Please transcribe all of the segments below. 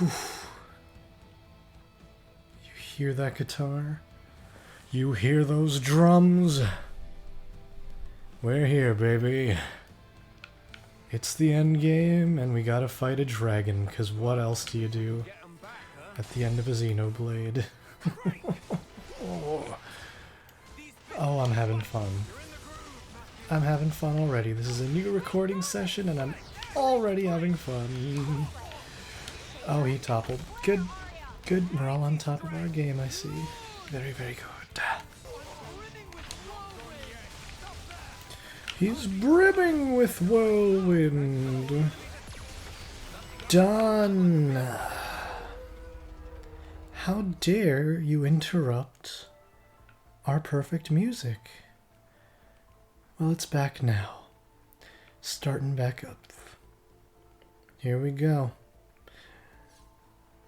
You hear that guitar? You hear those drums? We're here, baby. It's the end game, and we gotta fight a dragon, because what else do you do at the end of a Xenoblade? Oh, I'm having fun. I'm having fun already. This is a new recording session, and I'm already having fun. Oh, he toppled. Good. Good. We're all on top of our game, I see. Very, very good. He's brimming with whirlwind. Done. How dare you interrupt our perfect music? Well, it's back now. Starting back up. Here we go.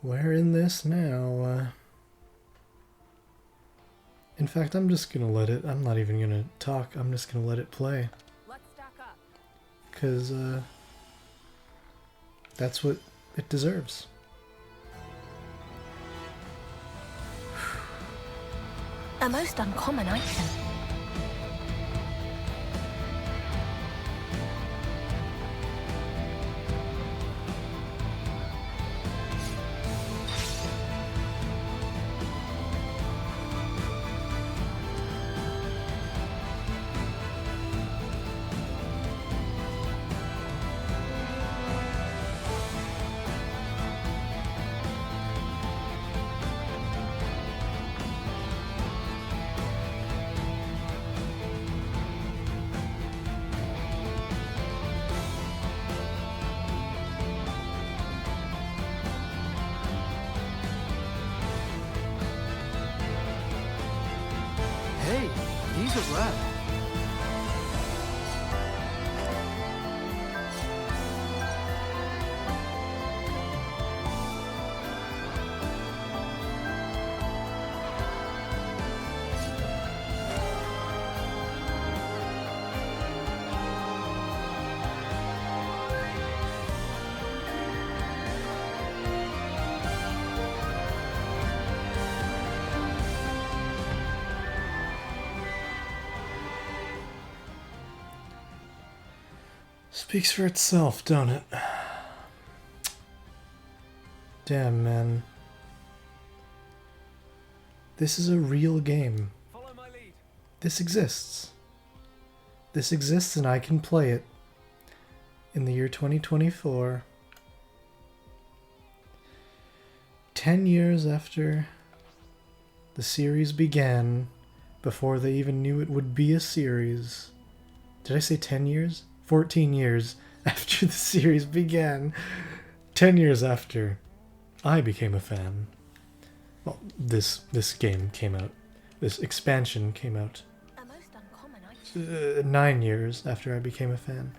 We're in this now. In fact, I'm just gonna let it. I'm not even gonna talk. I'm just gonna let it play. Let's stack up. 'Cause that's what it deserves. A most uncommon item. Hey, these are rad. Speaks for itself, don't it? Damn, man. This is a real game. Follow my lead. This exists. This exists and I can play it in the year 2024. 10 years after the series began, before they even knew it would be a series. Did I say 10 years? 14 years after the series began. 10 years after I became a fan. Well, this game came out. This expansion came out. A most uncommon item. 9 years after I became a fan.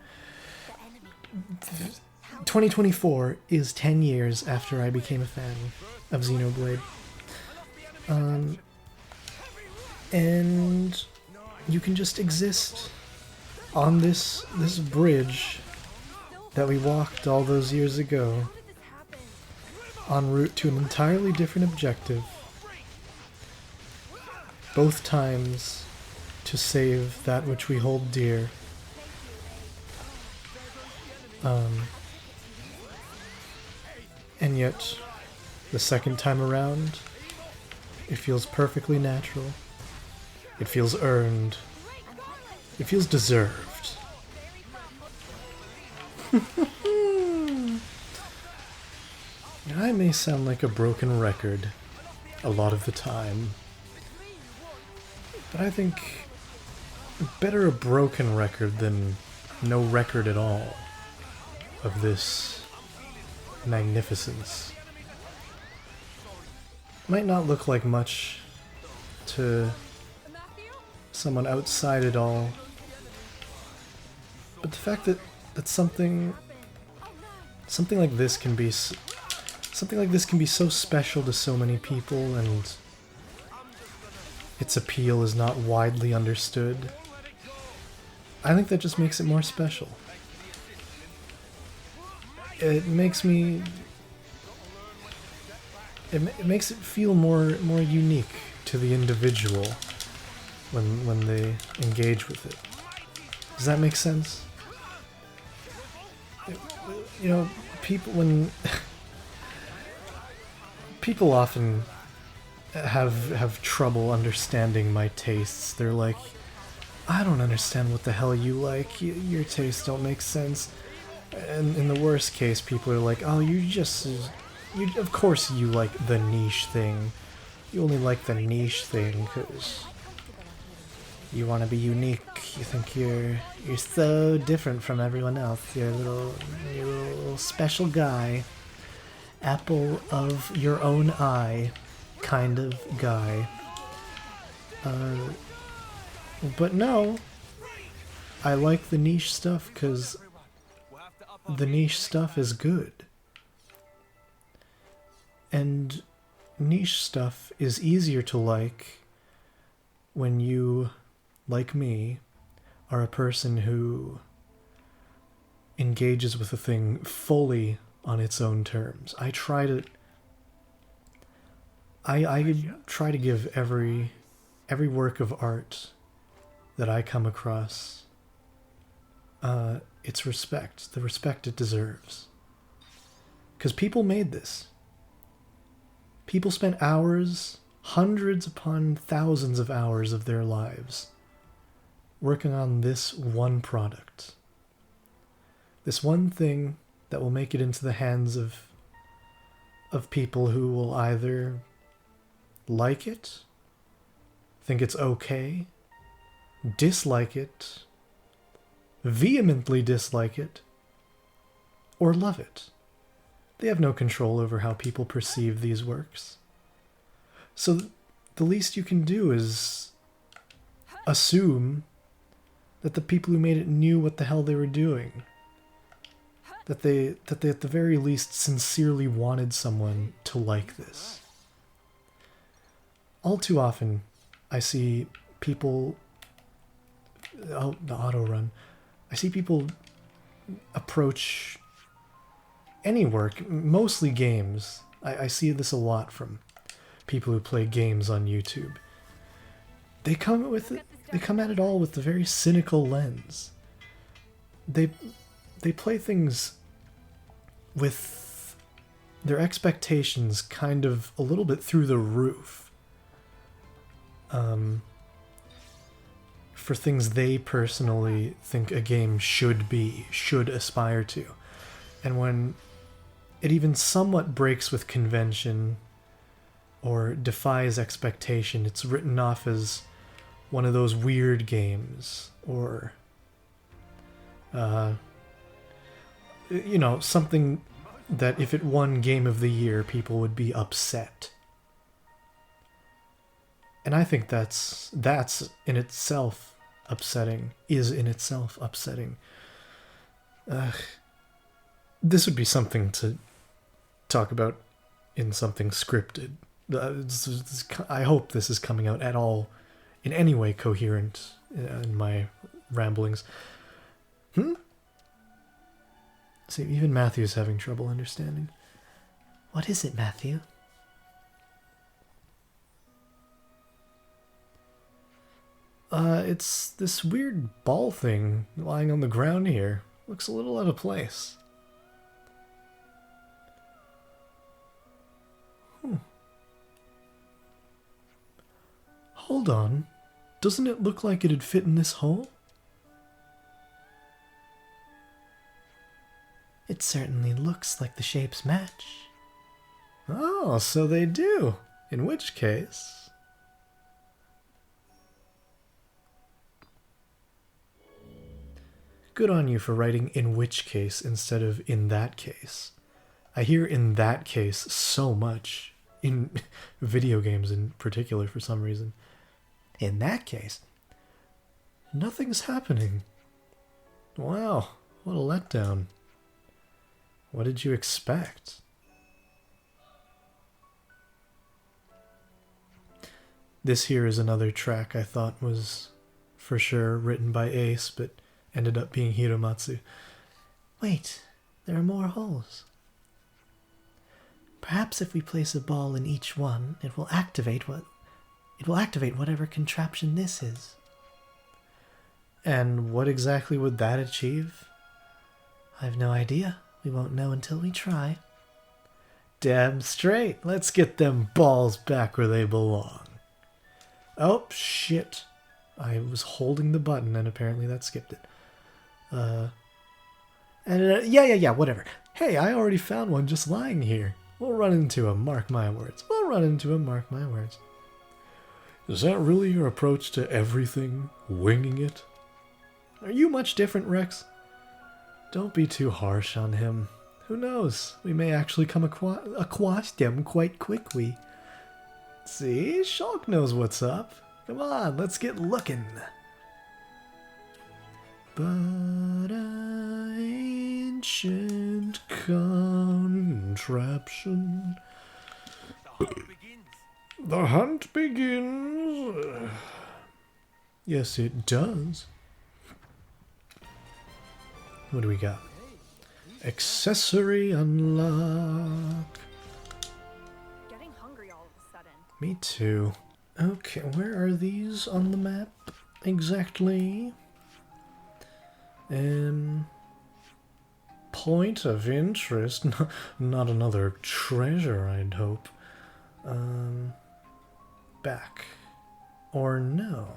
The enemy. 2024 is 10 years after I became a fan of Xenoblade. And you can just exist on this bridge that we walked all those years ago, en route to an entirely different objective. Both times to save that which we hold dear. And yet, the second time around, it feels perfectly natural. It feels earned. It feels deserved. I may sound like a broken record a lot of the time, but I think better a broken record than no record at all of this magnificence. Might not look like much to someone outside it all, but the fact that something like this can be so special to so many people, and its appeal is not widely understood, I think that just makes it more special. It makes me it makes it feel more unique to the individual when they engage with it. Does that make sense? You know, people when people often have trouble understanding my tastes. They're like, I don't understand what the hell you like. Your tastes don't make sense. And in the worst case, people are like, oh, of course you like the niche thing. You only like the niche thing because you want to be unique. You think you're so different from everyone else. You're a little special guy. Apple of your own eye kind of guy. But no, I like the niche stuff because the niche stuff is good. And niche stuff is easier to like when you, like me, are a person who engages with a thing fully on its own terms. I try to give every work of art that I come across its respect, the respect it deserves. Because people made this. People spent hours, hundreds upon thousands of hours of their lives working on this one product. This one thing that will make it into the hands of people who will either like it, think it's okay, dislike it, vehemently dislike it, or love it. They have no control over how people perceive these works. So the least you can do is assume that the people who made it knew what the hell they were doing. That they at the very least sincerely wanted someone to like this. All too often, I see people... Oh, the auto run. I see people approach any work, mostly games. I see this a lot from people who play games on YouTube. They come at it all with a very cynical lens. They play things with their expectations kind of a little bit through the roof. For things they personally think a game should aspire to. And when it even somewhat breaks with convention or defies expectation, it's written off as one of those weird games, or something that if it won Game of the Year, people would be upset. And I think that's in itself upsetting. This would be something to talk about in something scripted. I hope this is coming out at all, in any way coherent in my ramblings. See, even Matthew's having trouble understanding. What is it, Matthew? It's this weird ball thing lying on the ground here. Looks a little out of place. Hold on. Doesn't it look like it'd fit in this hole? It certainly looks like the shapes match. Oh, so they do. In which case... Good on you for writing "in which case" instead of "in that case." I hear "in that case" so much, in video games in particular for some reason. In that case, nothing's happening. Wow, what a letdown. What did you expect? This here is another track I thought was for sure written by Ace, but ended up being Hiromatsu. Wait, there are more holes. Perhaps if we place a ball in each one, it will activate whatever contraption this is. And what exactly would that achieve? I have no idea. We won't know until we try. Damn straight. Let's get them balls back where they belong. Oh, shit. I was holding the button and apparently that skipped it. Yeah, whatever. Hey, I already found one just lying here. We'll run into him, mark my words. We'll run into him, mark my words. Is that really your approach to everything? Winging it? Are you much different, Rex? Don't be too harsh on him. Who knows? We may actually come across them quite quickly. See? Shulk knows what's up. Come on, let's get looking. But an ancient contraption. The hunt begins. Yes, it does. What do we got? Accessory unlock. Getting hungry all of a sudden. Me too. Okay, where are these on the map exactly? Point of interest. Not another treasure, I'd hope. Back. Or no.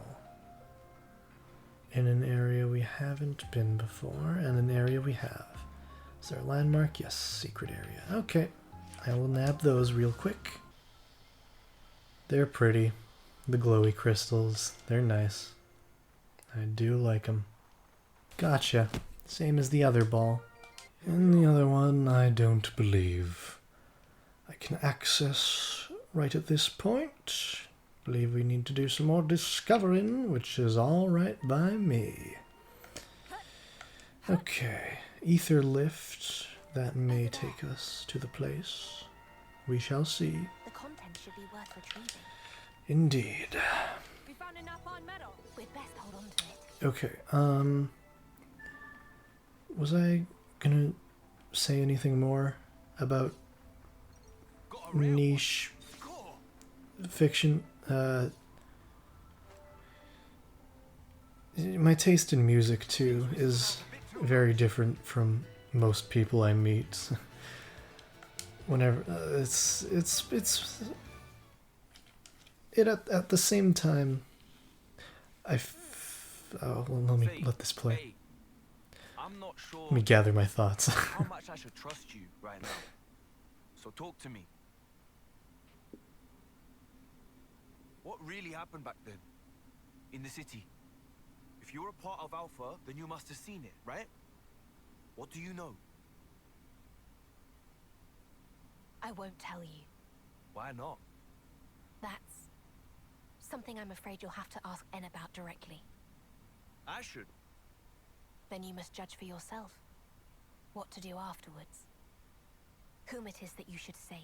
In an area we haven't been before, and an area we have. Is there a landmark? Yes, secret area. Okay, I will nab those real quick. They're pretty. The glowy crystals, they're nice. I do like them. Gotcha. Same as the other ball. And the other one, I don't believe I can access right at this point. Believe we need to do some more discovering, which is all right by me. Okay, ether lift. That may take us to the place. We shall see. The content should be worth retrieving. Indeed. We found enough on metal. We'd best hold on to it. Okay, was I gonna say anything more about niche fiction? My taste in music too is very different from most people I meet. Whenever at the same time, oh, well, let this play. Hey, I'm not sure Let me gather my thoughts. how much I should trust you right now. So talk to me. What really happened back then? In the city? If you're a part of Alpha, then you must have seen it, right? What do you know? I won't tell you. Why not? That's something I'm afraid you'll have to ask N about directly. I should. Then you must judge for yourself what to do afterwards. Whom it is that you should save.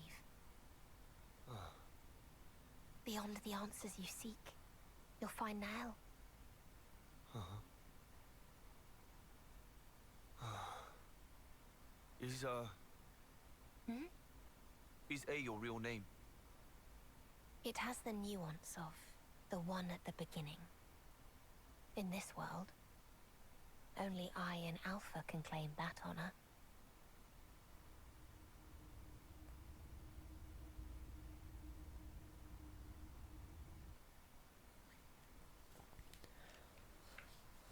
Beyond the answers you seek, you'll find Nahel. Is Hmm? Is A your real name? It has the nuance of the one at the beginning. In this world, only I in Alpha can claim that honor.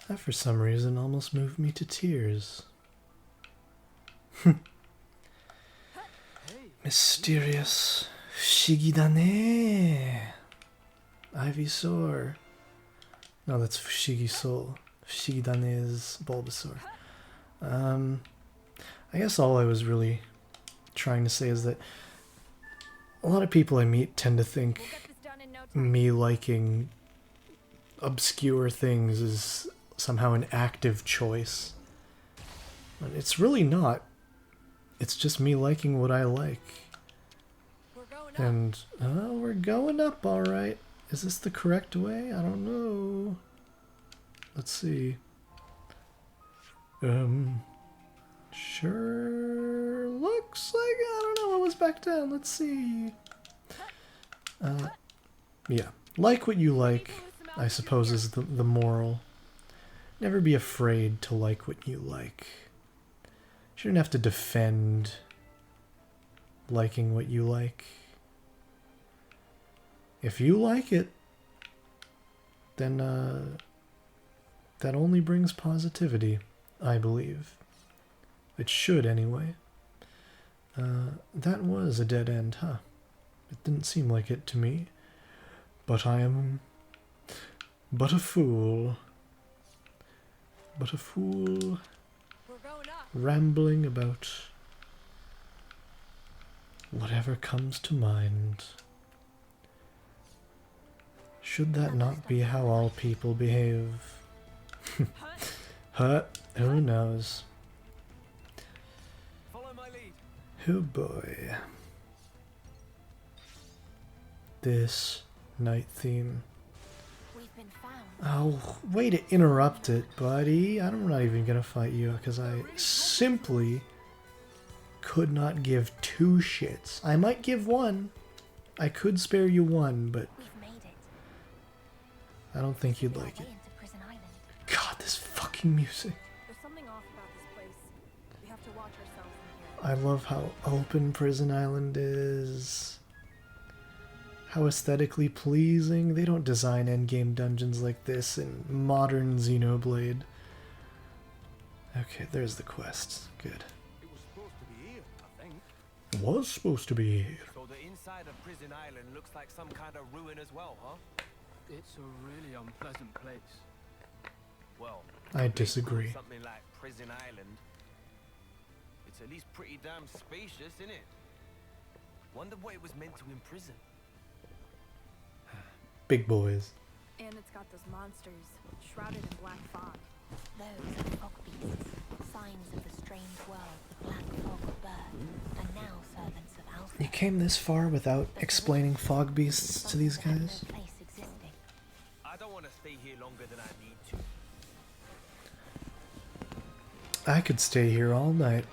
That for some reason almost moved me to tears. Mysterious. Shigi da ne. Ivysaur. No, that's Fushigi Soul. Fushigi da ne is Bulbasaur. I guess all I was really trying to say is that a lot of people I meet tend to think me liking obscure things is somehow an active choice. And it's really not. It's just me liking what I like. And, we're going up, alright. Is this the correct way? I don't know. Let's see. Sure looks like, I don't know, it was back down. Let's see. Yeah. Like what you like, I suppose, is the moral. Never be afraid to like what you like. Shouldn't have to defend liking what you like. If you like it, then that only brings positivity, I believe. It should, anyway. That was a dead end, huh? It didn't seem like it to me. But I am but a fool. But a fool rambling about whatever comes to mind. Should that not be how all people behave? Hurt? Who knows? Follow my lead. Oh boy. This night theme. We've been found. Oh, way to interrupt it, buddy. I'm not even gonna fight you because I simply could not give two shits. I might give one. I could spare you one, but We've made it. I don't think you'd We're like it. way into Prison Island. God, this fucking music. There's something off about this place. We have to watch ourselves in here. I love how open Prison Island is. How aesthetically pleasing. They don't design endgame dungeons like this in modern Xenoblade. Okay, there's the quest. Good. It was supposed to be here, I think. It was supposed to be here. So the inside of Prison Island looks like some kind of ruin as well, huh? It's a really unpleasant place. Well, I if they call disagree. something like Prison Island. It's at least pretty damn spacious, isn't it? Wonder what it was meant to imprison. Big boys. And it's got those monsters, shrouded in black fog. Those are fog beasts, signs of the strange world the black fog of birth, and now servants of Alpha. You came this far without explaining fog beasts to these Something that had guys? no place existing. I don't want to stay here longer than I need to. I could stay here all night.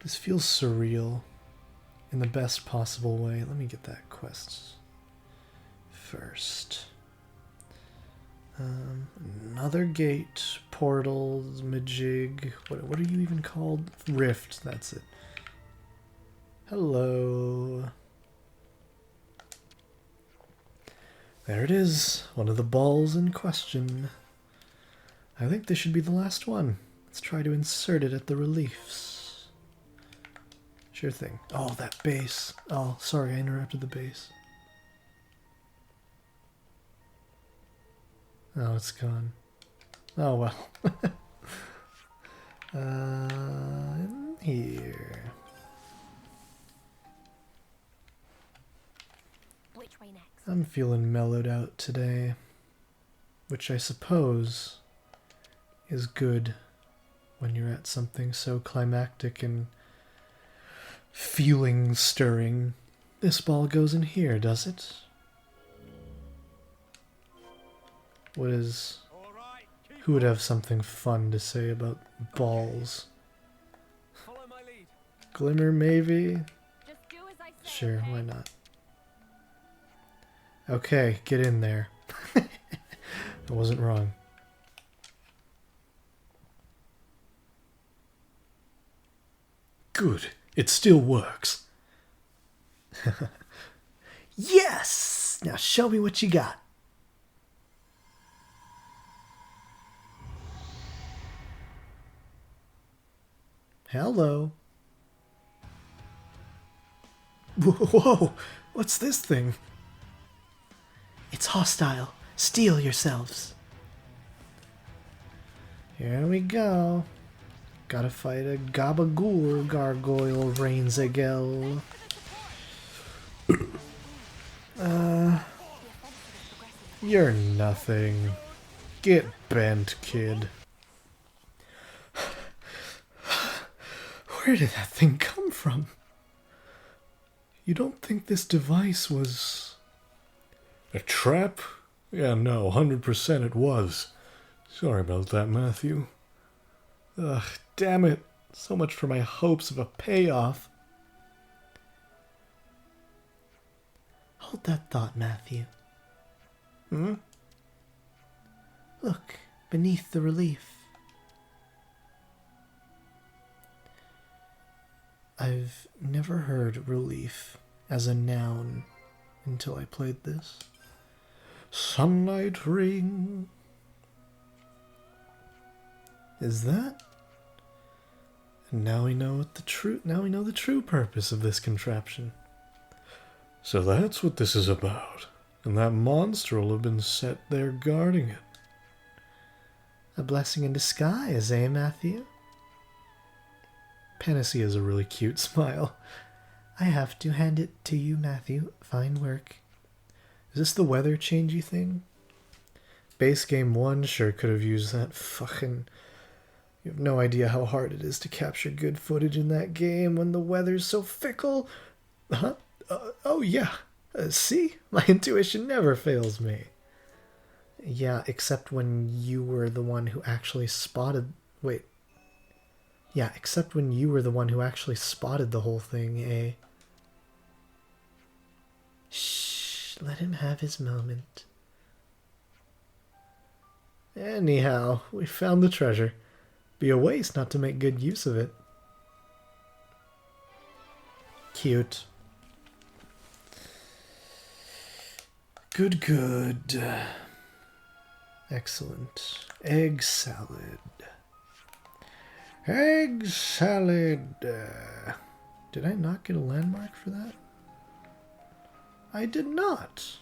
This feels surreal in the best possible way. Let me get that quest first. Another gate, portals, majig. What are you even called? Rift, that's it. Hello. There it is, one of the balls in question. I think this should be the last one. Let's try to insert it at the reliefs. Sure thing. Oh, that base. Oh, sorry, I interrupted the base. Oh, it's gone. Oh, well. In here. Which way next? I'm feeling mellowed out today, which I suppose is good when you're at something so climactic and feeling stirring. This ball goes in here, does it? What is... Who would have something fun to say about balls? Follow my lead. Glimmer, maybe? Just do as I say. Sure, okay? why not? Okay, get in there. I wasn't wrong. Good. It still works. Yes! Now show me what you got. Hello. Whoa! What's this thing? It's hostile. Steel yourselves. Here we go. Gotta fight a gabagool gargoyle Rainzagel. You're nothing. Get bent, kid. Where did that thing come from? You don't think this device was A trap? Yeah, no, 100% it was. Sorry about that, Matthew. Ugh, damn it. So much for my hopes of a payoff. Hold that thought, Matthew. Hmm? Look, beneath the relief. I've never heard relief as a noun until I played this. Sunlight ring. Is that? And now we know what the true purpose of this contraption. So that's what this is about. And that monster will have been set there guarding it. A blessing in disguise, eh, Matthew? Panacea has a really cute smile. I have to hand it to you, Matthew. Fine work. Is this the weather changey thing? Base game 1 sure could have used that fucking... You have no idea how hard it is to capture good footage in that game when the weather's so fickle. Huh? Oh yeah. See? My intuition never fails me. Yeah, except when you were the one who actually spotted... Wait. Yeah, except when you were the one who actually spotted the whole thing, eh? Shh, let him have his moment. Anyhow, we found the treasure. Be a waste not to make good use of it. Cute. Good. Excellent. Egg salad. Egg salad. Did I not get a landmark for that? I did not.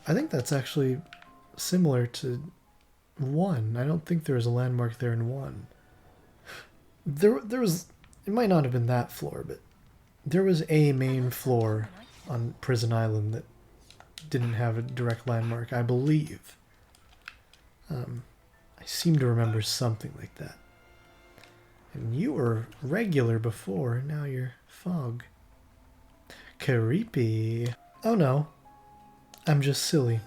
I think that's actually similar to 1. I don't think there was a landmark there in 1. There was... It might not have been that floor, but there was a main floor on Prison Island that didn't have a direct landmark, I believe. I seem to remember something like that. And you were regular before, now you're fog. Creepy. Oh no. I'm just silly.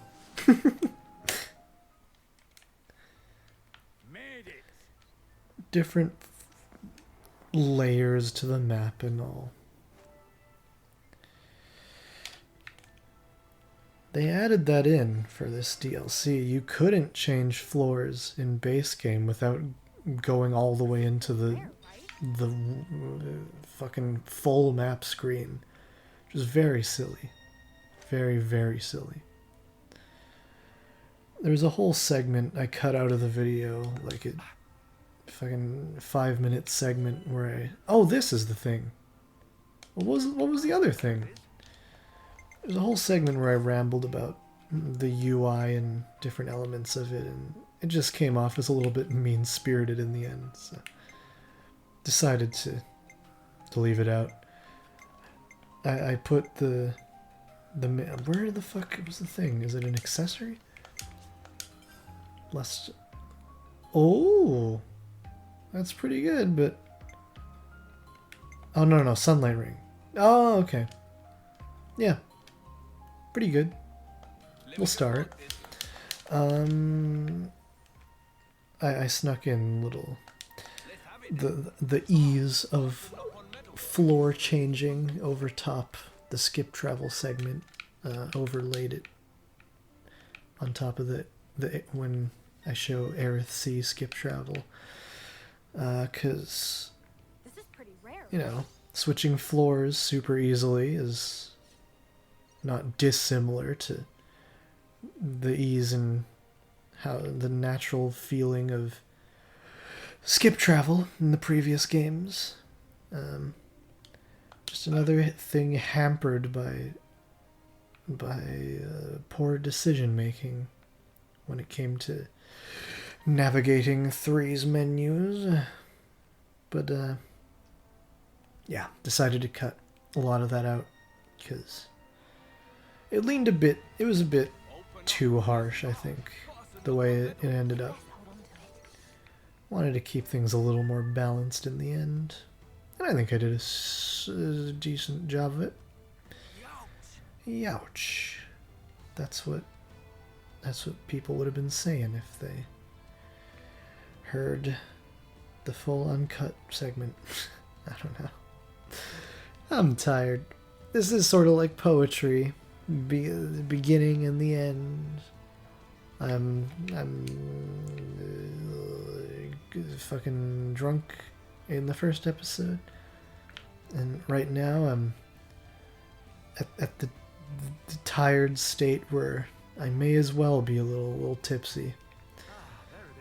Different layers to the map and all. They added that in for this DLC. You couldn't change floors in base game without going all the way into the fucking full map screen. Which is very silly. Very, very silly. There's a whole segment I cut out of the video, like a fucking 5-minute segment where I... Oh, this is the thing. What was the other thing? There's a whole segment where I rambled about the UI and different elements of it, and it just came off as a little bit mean-spirited in the end, so decided to leave it out. I put the where the fuck was the thing? Is it an accessory? Oh, that's pretty good, but oh no, sunlight ring. Oh, okay, yeah, pretty good. We'll start. I snuck in little the ease of floor changing over top the skip travel segment, overlaid it on top of the when I show Aerith C skip travel, because you know, switching floors super easily is not dissimilar to the ease and how the natural feeling of skip travel in the previous games. Just another thing hampered by poor decision making when it came to navigating 3's menus. But yeah, decided to cut a lot of that out because it was a bit too harsh, I think, the way it ended up. Wanted to keep things a little more balanced in the end. And I think I did a decent job of it. Youch. That's what people would have been saying if they heard the full uncut segment. I don't know. I'm tired. This is sort of like poetry. The beginning and the end. I'm fucking drunk in the first episode. And right now I'm at the tired state where I may as well be a little tipsy.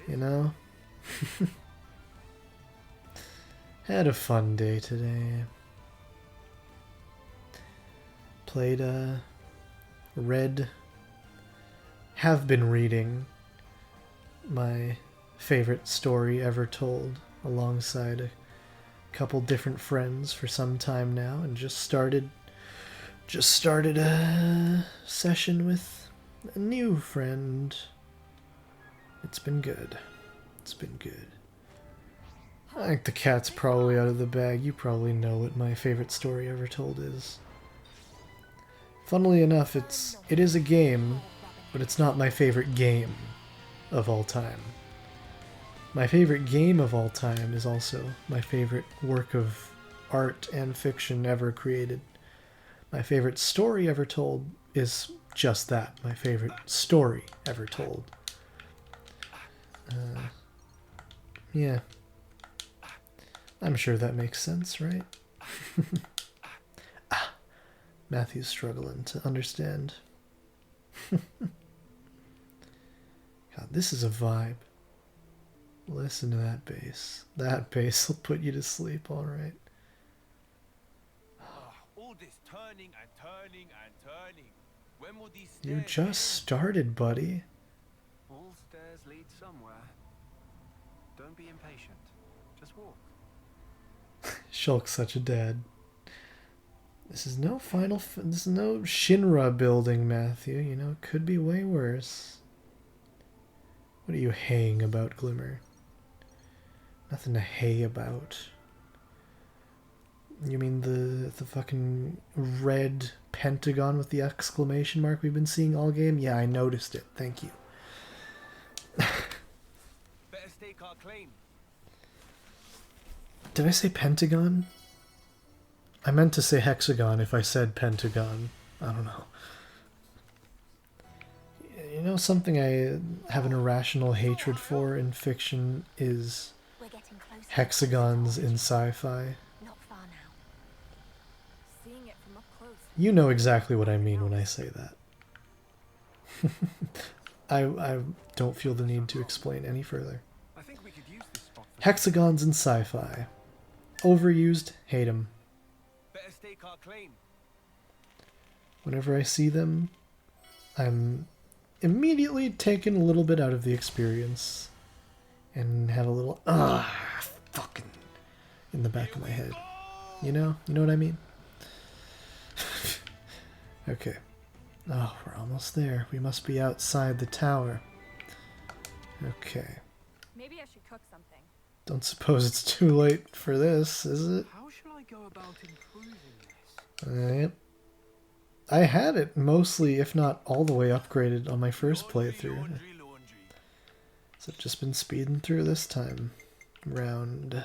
You know? Had a fun day today. Played have been reading my favorite story ever told alongside a couple different friends for some time now, and just started a session with a new friend. It's been good. I think the cat's probably out of the bag. You probably know what my favorite story ever told is. Funnily enough, it is a game, but it's not my favorite game of all time. My favorite game of all time is also my favorite work of art and fiction ever created. My favorite story ever told is just that, my favorite story ever told. Yeah. I'm sure that makes sense, right? Matthew's struggling to understand. God, this is a vibe. Listen to that bass. That bass will put you to sleep, alright. All this turning and turning and turning. When will these You stairs just end? started, buddy. All stairs lead somewhere. Don't be impatient. Just walk. Shulk's such a dad. This is no this is no Shinra building, Matthew. You know, it could be way worse. What are you haying about, Glimmer? Nothing to hay about. You mean the fucking red pentagon with the exclamation mark we've been seeing all game? Yeah, I noticed it. Thank you. Better stake our claim. Did I say pentagon? I meant to say hexagon if I said pentagon. I don't know. You know, something I have an irrational hatred for in fiction is We're getting closer. hexagons in sci-fi. Not far now. Seeing it from up close. You know exactly what I mean when I say that. I don't feel the need to explain any further. I think we could use this spot for Hexagons in sci-fi. Overused, hate them. Better stake our claim. Whenever I see them, I'm immediately taken a little bit out of the experience and have a little fucking in the back of my head. You know what I mean? Okay. Oh, we're almost there. We must be outside the tower. Okay. Maybe I should cook something. Don't suppose it's too late for this, is it? How shall I go about improving this? Yep. I had it mostly, if not all the way upgraded on my first playthrough. Laundry. So I've just been speeding through this time round.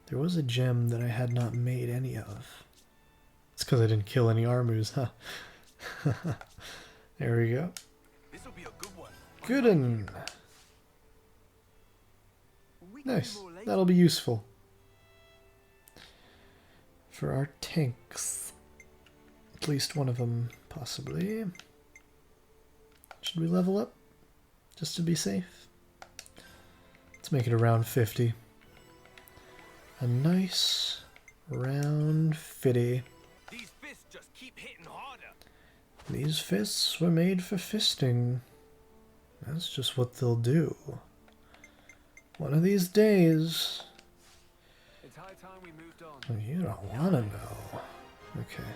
There was a gem that I had not made any of. It's because I didn't kill any Armus, huh? There we go. This'll be a good one. Good un. We can do Nice. more later. That'll be useful. For our tanks. At least one of them, possibly. Should we level up? Just to be safe? Let's make it around 50. A nice round 50. These fists just keep hitting harder. These fists were made for fisting. That's just what they'll do. One of these days. It's high time we moved on. You don't want to know. Okay.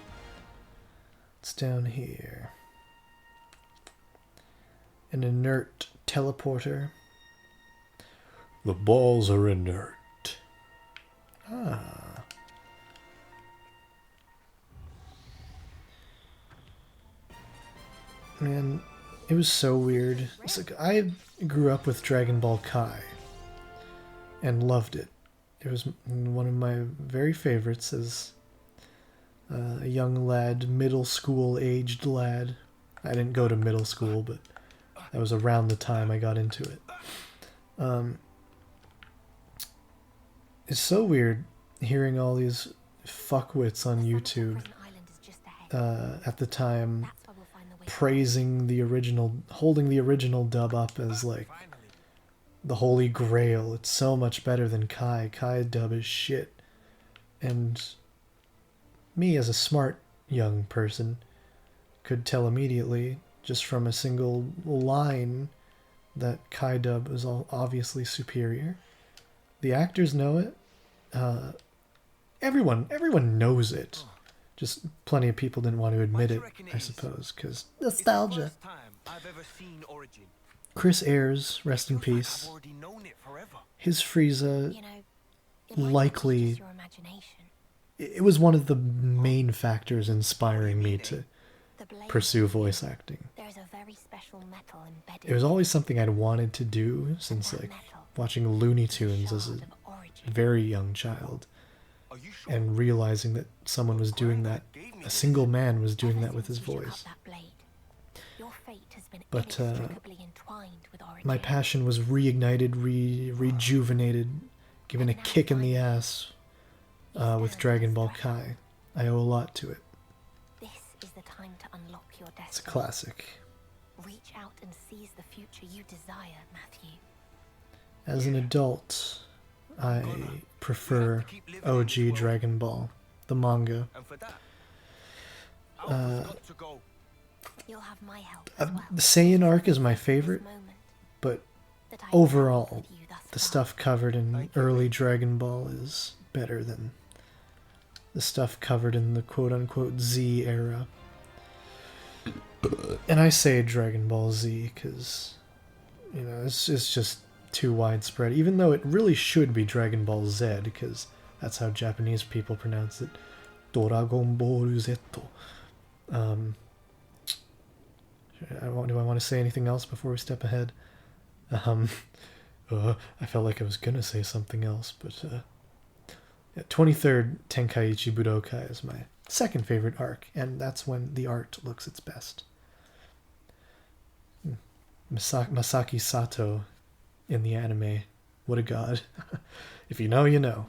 It's down here. An inert teleporter. The balls are inert. Ah. Man, it was so weird. It's like I grew up with Dragon Ball Kai and loved it. It was one of my very favorites as a young lad, middle school aged lad. I didn't go to middle school, but that was around the time I got into it. It's so weird hearing all these fuckwits on YouTube at the time praising the original, holding the original dub up as like the holy grail. It's so much better than Kai. Kai dub is shit. And me as a smart young person could tell immediately just from a single line that Kai dub is all obviously superior. The actors know it. Everyone knows it. Just plenty of people didn't want to admit it, I suppose, because nostalgia. Chris Ayres, rest in peace. His Frieza, likely, it was one of the main factors inspiring me to pursue voice acting. It was always something I'd wanted to do since like watching Looney Tunes as a very young child and realizing that someone was doing that, a single man was doing that with his voice. But my passion was reignited, rejuvenated, given a kick in the ass with Dragon Ball Kai. I owe a lot to it. This is the time to unlock your destiny. It's a classic. Reach out and seize the future you desire, Matthew. As an adult, I prefer OG Dragon Ball, the manga. You'll have my help The Saiyan arc is my favorite, but overall, the stuff covered in early Dragon Ball is better than the stuff covered in the quote-unquote Z era. And I say Dragon Ball Z because, you know, it's just too widespread, even though it really should be Dragon Ball Z, because that's how Japanese people pronounce it. Dragon Ball Z. Do I want to say anything else before we step ahead? I felt like I was gonna say something else, but yeah, 23rd Tenkaichi Budokai is my second favorite arc, and that's when the art looks its best. Masaki Sato in the anime, what a god. If you know, you know.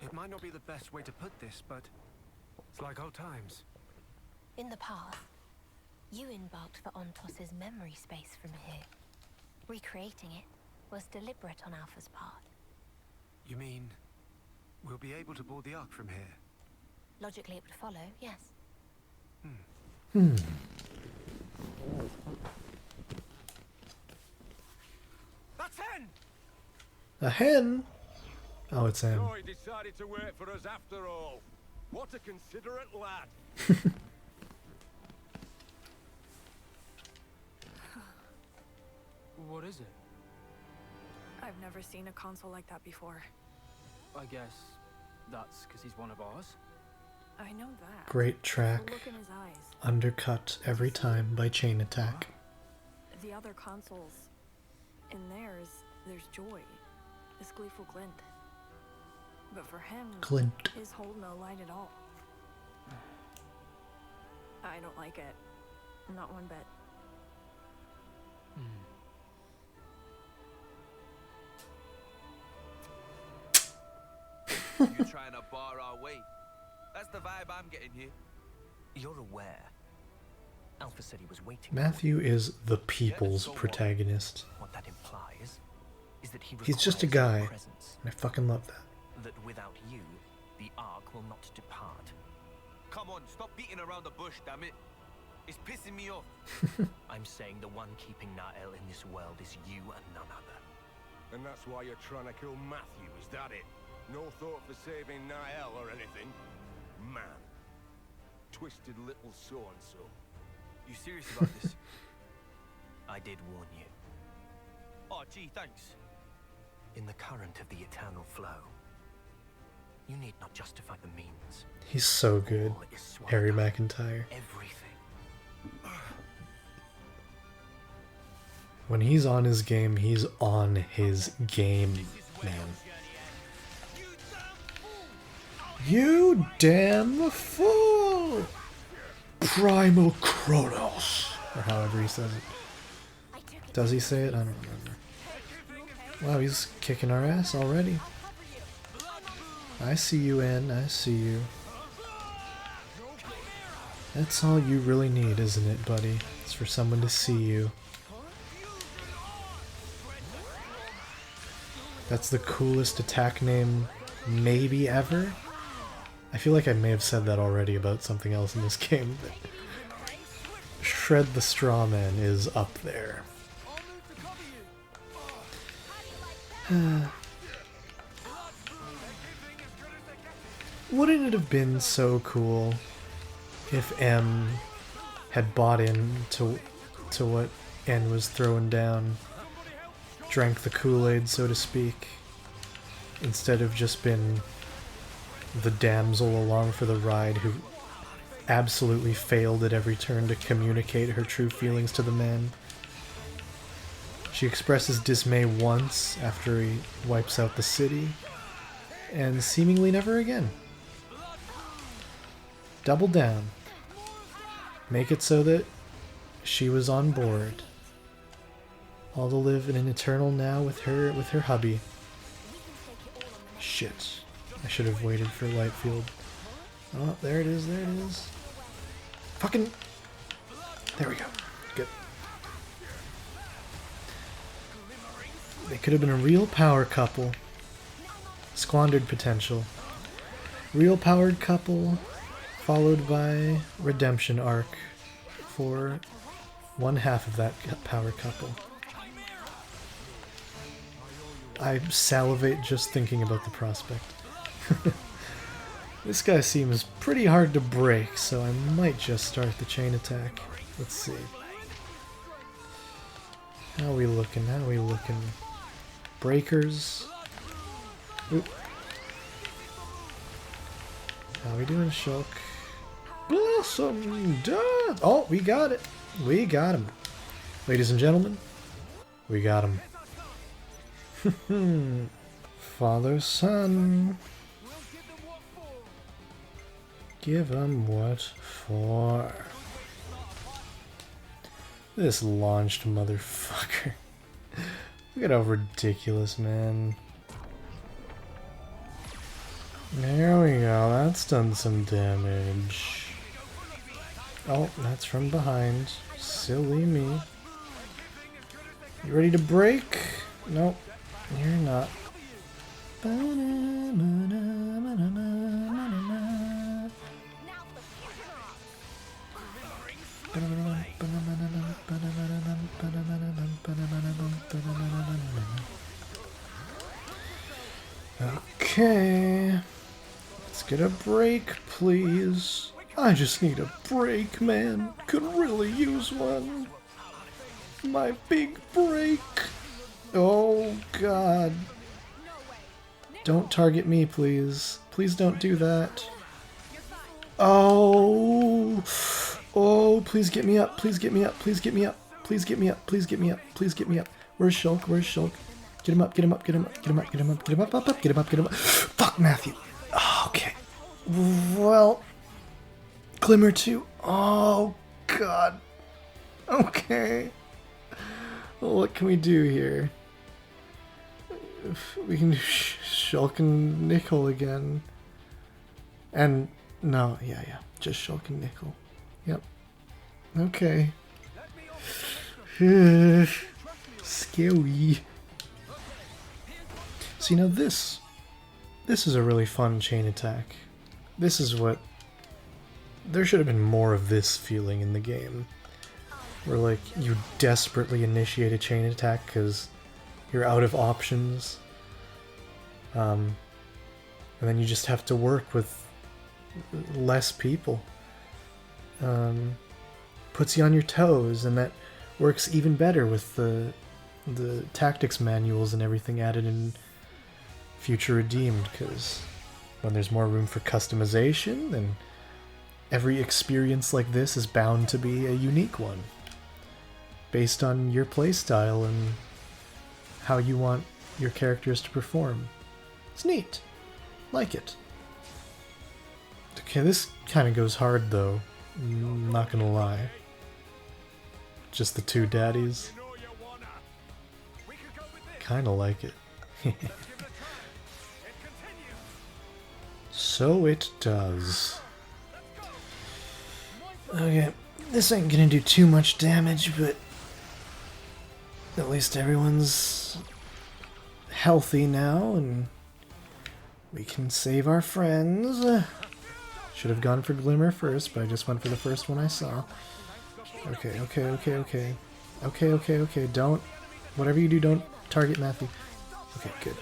It might not be the best way to put this, but it's like old times. In the past, you embarked for Ontos's memory space from here. Recreating it was deliberate on Alpha's part. You mean we'll be able to board the Ark from here? Logically, it would follow, yes. That's hen! A hen? Oh, it's him. So he decided to wait for us after all. What a considerate lad. What is it? I've never seen a console like that before. I guess that's because he's one of ours. I know that. Great The track. look in his eyes. Undercut every time by Chain Attack. The other consoles, in theirs, there's joy, this gleeful glint. But for him, Glint. his hold no light at all. I don't like it. Not one bit. You trying to bar our way? That's the vibe I'm getting here. You're aware. Alpha said he was waiting. Matthew is the people's so what? protagonist. What that implies is that He's just a requires guy, your presence, and I fucking love that. that without you, the Ark will not depart. Come on, stop beating around the bush, damn it. It's pissing me off. I'm saying the one keeping Nael in this world is you and none other. And that's why you're trying to kill Matthew, is that it? No thought for saving Nael or anything? Man. Twisted little so-and-so. You serious about this? I did warn you. Oh, gee, thanks. In the current of the eternal flow, you need not justify the means. He's so good, All is swallowed Harry up. McIntyre. Everything. When he's on his game, he's on his game, man. You damn fool! Primal Chronos! Or however he says it. Does he say it? I don't remember. Wow, he's kicking our ass already. I see you, Ann. I see you. That's all you really need, isn't it, buddy? It's for someone to see you. That's the coolest attack name maybe ever. I feel like I may have said that already about something else in this game, but Shred the Strawman is up there. Wouldn't it have been so cool if M had bought into what N was throwing down, drank the Kool-Aid, so to speak, instead of just been the damsel along for the ride who absolutely failed at every turn to communicate her true feelings to the man. She expresses dismay once after he wipes out the city, and seemingly never again. Double down. Make it so that she was on board. All to live in an eternal now with her hubby. Shit. I should have waited for Lightfield. Oh, there it is, there it is. Fucking... There we go. Good. They could have been a real power couple. Squandered potential. Real powered couple, followed by redemption arc for one half of that power couple. I salivate just thinking about the prospect. This guy seems pretty hard to break, so I might just start the chain attack. Let's see. How are we looking? How are we looking? Breakers. Oop. How are we doing, Shulk? Blossom Death! Oh, we got it! We got him. Ladies and gentlemen, we got him. Father, son. Give him what for. This launched motherfucker. Look at how ridiculous, man. There we go, that's done some damage. Oh, that's from behind. Silly me. You ready to break? Nope, you're not. Okay. Let's get a break, please. I just need a break, man. Could really use one. My big break. Oh, God. Don't target me, please. Please don't do that. Oh. Oh, please get me up. Please get me up. Please get me up. Please get me up. Please get me up. Please get me up. Where's Shulk? Where's Shulk? Get him up. Get him up. Get him up. Get him up. Get him up. Get him up. Up. Get him up. Get him up. Fuck, Matthew. Oh, okay. Well, Glimmer 2. Oh, God. Okay. Well, what can we do here? We can do Shulk and Nickel again. And, no, yeah. Just Shulk and Nickel. Yep. Okay. Scary. So, this is a really fun chain attack. This is what... There should have been more of this feeling in the game. Where, like, you desperately initiate a chain attack because you're out of options. And then you just have to work with less people. Puts you on your toes, and that works even better with the tactics manuals and everything added in Future Redeemed, because when there's more room for customization, then every experience like this is bound to be a unique one. based on your playstyle and how you want your characters to perform. It's neat. Like it. Okay, this kind of goes hard though. Not gonna lie. Just the two daddies. Kinda like it. So it does. Okay, this ain't gonna do too much damage, but at least everyone's healthy now, and we can save our friends. Should have gone for Glimmer first, but I just went for the first one I saw. Okay, okay, okay, okay. Okay, okay, okay, don't... Whatever you do, don't target Matthew. Okay, good.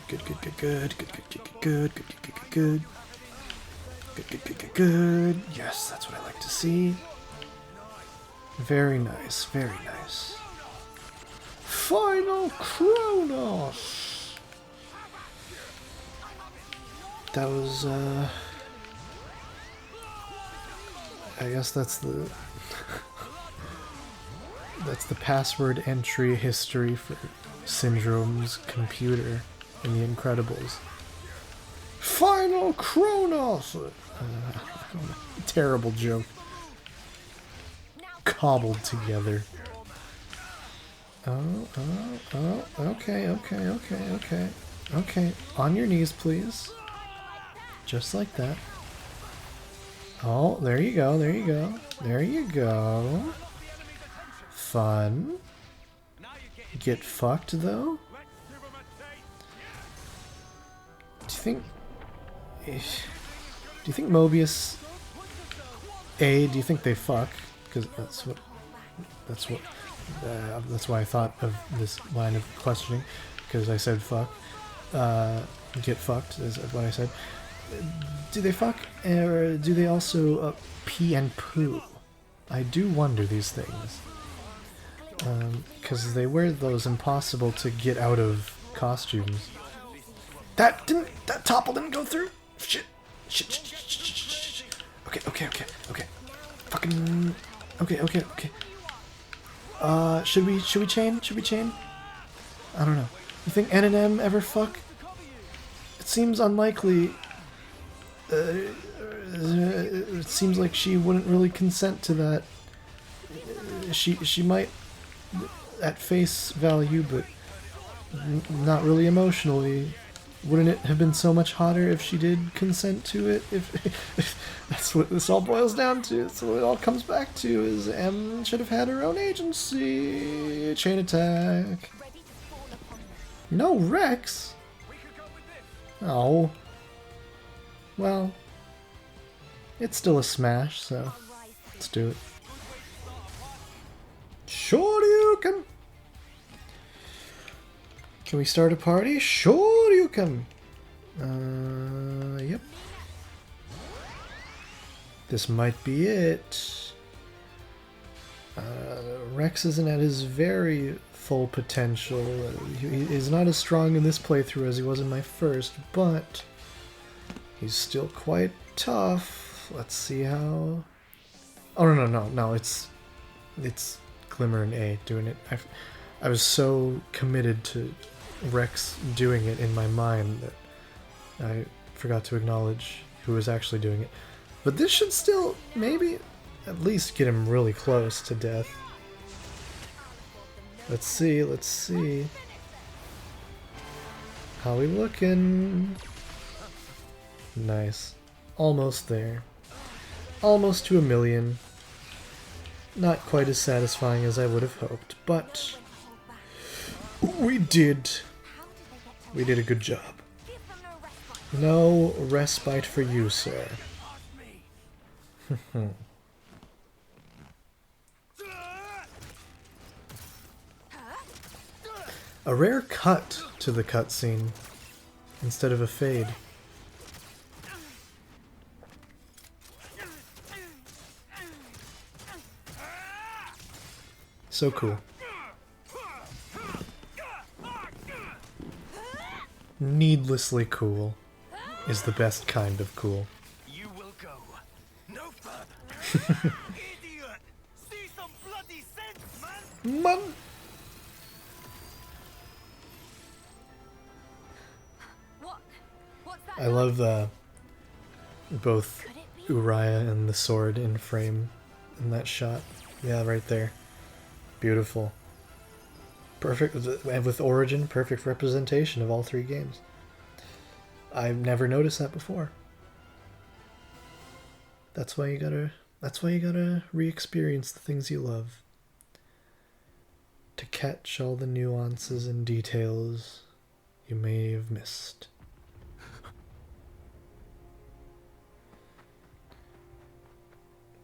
Good, good, good, good, good, good, good, good, good, good, good, good, good. Good, good, good, good, good. Yes, that's what I like to see. Very nice, very nice. Final Chronos! That was, I guess that's the... that's the password entry history for Syndrome's computer in The Incredibles. Final Chronos! Terrible joke. Cobbled together. Oh, okay, okay, okay, okay. Okay, on your knees, please. Just like that. Oh, there you go, there you go. There you go. Fun. Get fucked, though? Do you think Mobius... do you think they fuck? Because that's why I thought of this line of questioning, because I said fuck. Get fucked is what I said. Do they fuck, or do they also pee and poo? I do wonder these things. Because they wear those impossible to get out of costumes. That topple didn't go through? Shit. Shit, shit, shit, shit, shit, shit. Okay, okay, okay, okay. Fucking... Okay, okay, okay. Should we chain? Should we chain? I don't know. You think N and M ever fuck? It seems unlikely. It seems like she wouldn't really consent to that. She might at face value, but not really emotionally. Wouldn't it have been so much hotter if she did consent to it? If that's what this all boils down to. That's what it all comes back to, is M should have had her own agency. Chain attack. No Rex? Oh. Well. It's still a smash, so let's do it. Shoryuken! Can we start a party? Sure you can. Yep. This might be it. Rex isn't at his very full potential. He's not as strong in this playthrough as he was in my first, but he's still quite tough. Let's see how... Oh, no, it's Glimmer and A doing it. I was so committed to Rex doing it in my mind that I forgot to acknowledge who was actually doing it. But this should still, maybe, at least get him really close to death. Let's see, let's see. How we looking? Nice. Almost there. Almost to 1,000,000. Not quite as satisfying as I would have hoped, but we did a good job. No respite for you, sir. A rare cut to the cutscene instead of a fade. So cool. Needlessly cool is the best kind of cool. You will go no further. Idiot! See some bloody Man. What? What's that? I love both Could it be? Uriah and the sword in frame in that shot. Yeah, right there. Beautiful. Perfect, and with Origin, perfect representation of all three games. I've never noticed that before. That's why you gotta re-experience the things you love. To catch all the nuances and details you may have missed.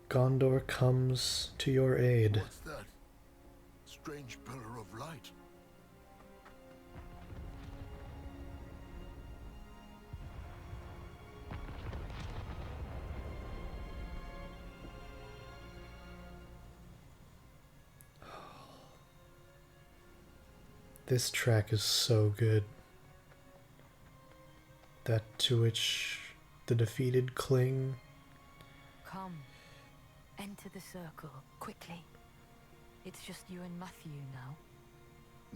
Gondor comes to your aid. What's that? Strange pillar of light. This track is so good. That to which the defeated cling. Come. Enter the circle, quickly. It's just you and Matthew now.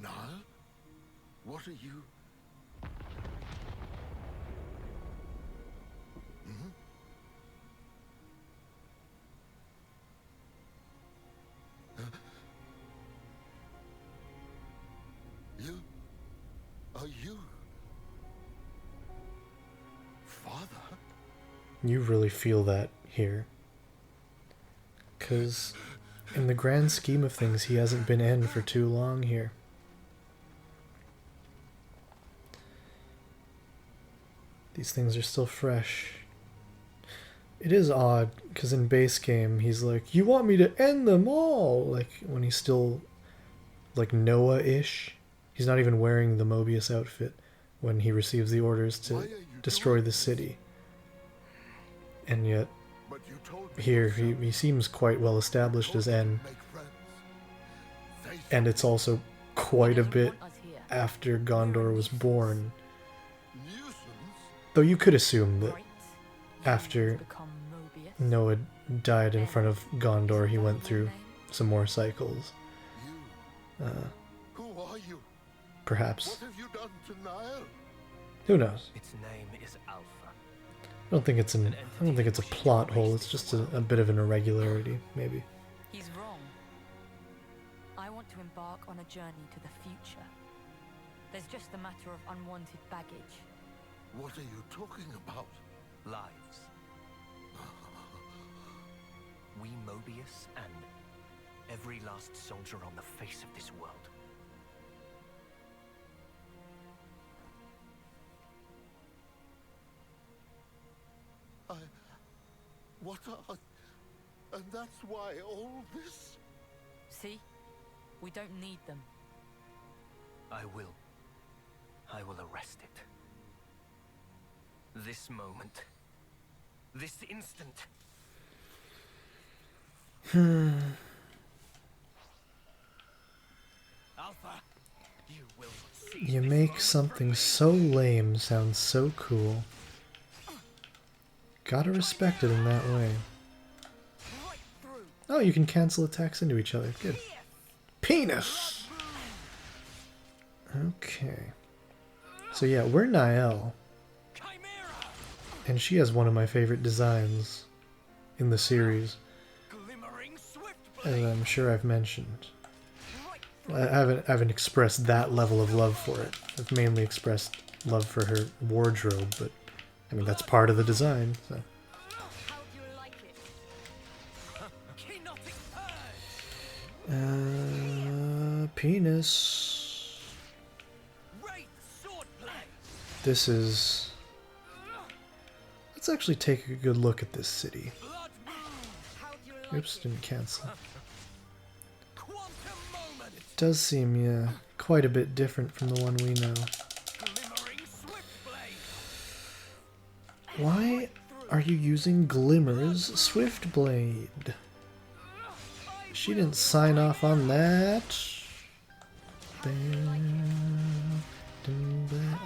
Niall? What are you? Hmm? You? Are you? Father? You really feel that here. Because in the grand scheme of things, he hasn't been in for too long here. These things are still fresh. It is odd, because in base game, he's like, you want me to end them all? Like, when he's still, like, Noah-ish. He's not even wearing the Mobius outfit when he receives the orders to destroy the city. And yet, But you told me here, yourself he seems quite well established as N. make friends. They And it's also quite a bit Want us here. after Gondor was born. nuisance. Though you could assume that Right? after You've become Mobius. Noah died in front of Gondor, he Is that went your through name? some more cycles. You. Who are you? Perhaps. What have you done to Niall? Who knows? Its name is Alpha. I don't think it's a plot hole. It's just a bit of an irregularity, maybe. He's wrong. I want to embark on a journey to the future. There's just a matter of unwanted baggage. What are you talking about? Lives. We Mobius and every last soldier on the face of this world. What are... And that's why all this... See? We don't need them. I will arrest it. This moment. This instant. Alpha, you will see. You make something so lame sound so cool. Gotta respect it in that way. Oh, you can cancel attacks into each other. Good. Penis! Okay. So yeah, we're Niall. And she has one of my favorite designs in the series, as I'm sure I've mentioned. I haven't expressed that level of love for it. I've mainly expressed love for her wardrobe, but I mean that's part of the design. So. Penis. This is... Let's actually take a good look at this city. Oops, didn't cancel. It does seem, yeah, quite a bit different from the one we know. Why are you using Glimmer's Swiftblade? She didn't sign off on that.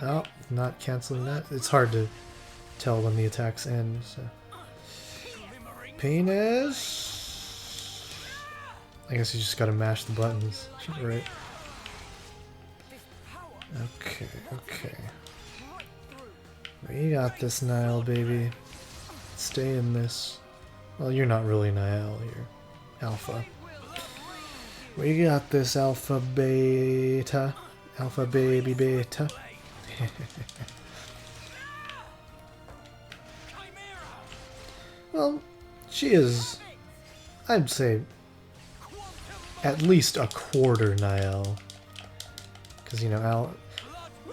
Oh, not canceling that. It's hard to tell when the attacks end. So. Penis. I guess you just gotta mash the buttons. Right. Okay, okay. We got this, Nile, baby. Stay in this. Well, you're not really Nile, you're Alpha. We got this, Alpha Beta. Alpha Baby Beta. Well, she is, I'd say, at least a quarter Nile. Because, you know,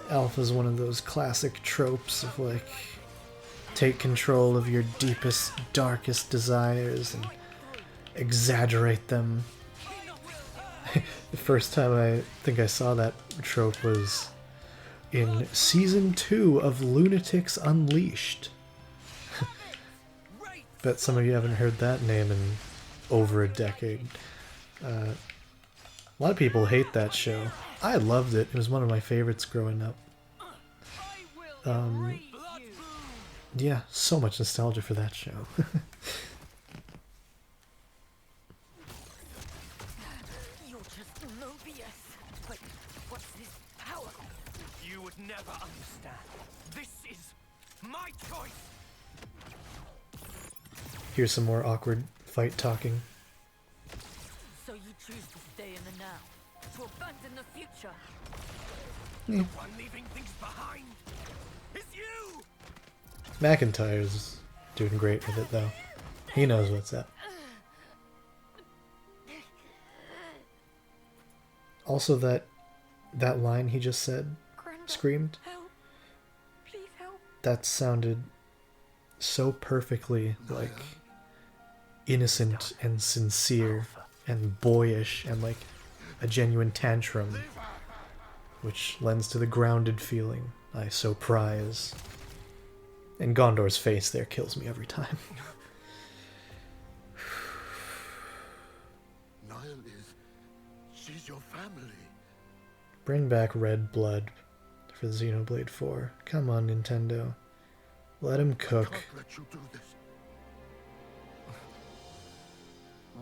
Alpha's one of those classic tropes of, like, take control of your deepest, darkest desires and exaggerate them. The first time I think I saw that trope was in Season 2 of Lunatics Unleashed. Bet some of you haven't heard that name in over a decade. A lot of people hate that show. I loved it. It was one of my favorites growing up. Yeah, so much nostalgia for that show. You're just Mobius. But what's this power? You would never understand. This is my choice. Here's some more awkward fight talking. So you choose to stay in the now, to abandon the future. The one leaving things behind is you. McIntyre's doing great with it, though. He knows what's up. Also, that line he just said, screamed, Help. Please help. that sounded so perfectly like innocent and sincere and boyish and like a genuine tantrum, which lends to the grounded feeling I so prize. And Gondor's face there kills me every time. Niall she's your family. Bring back Red Blood for Xenoblade 4. Come on, Nintendo. Let him cook. I can't let you do this.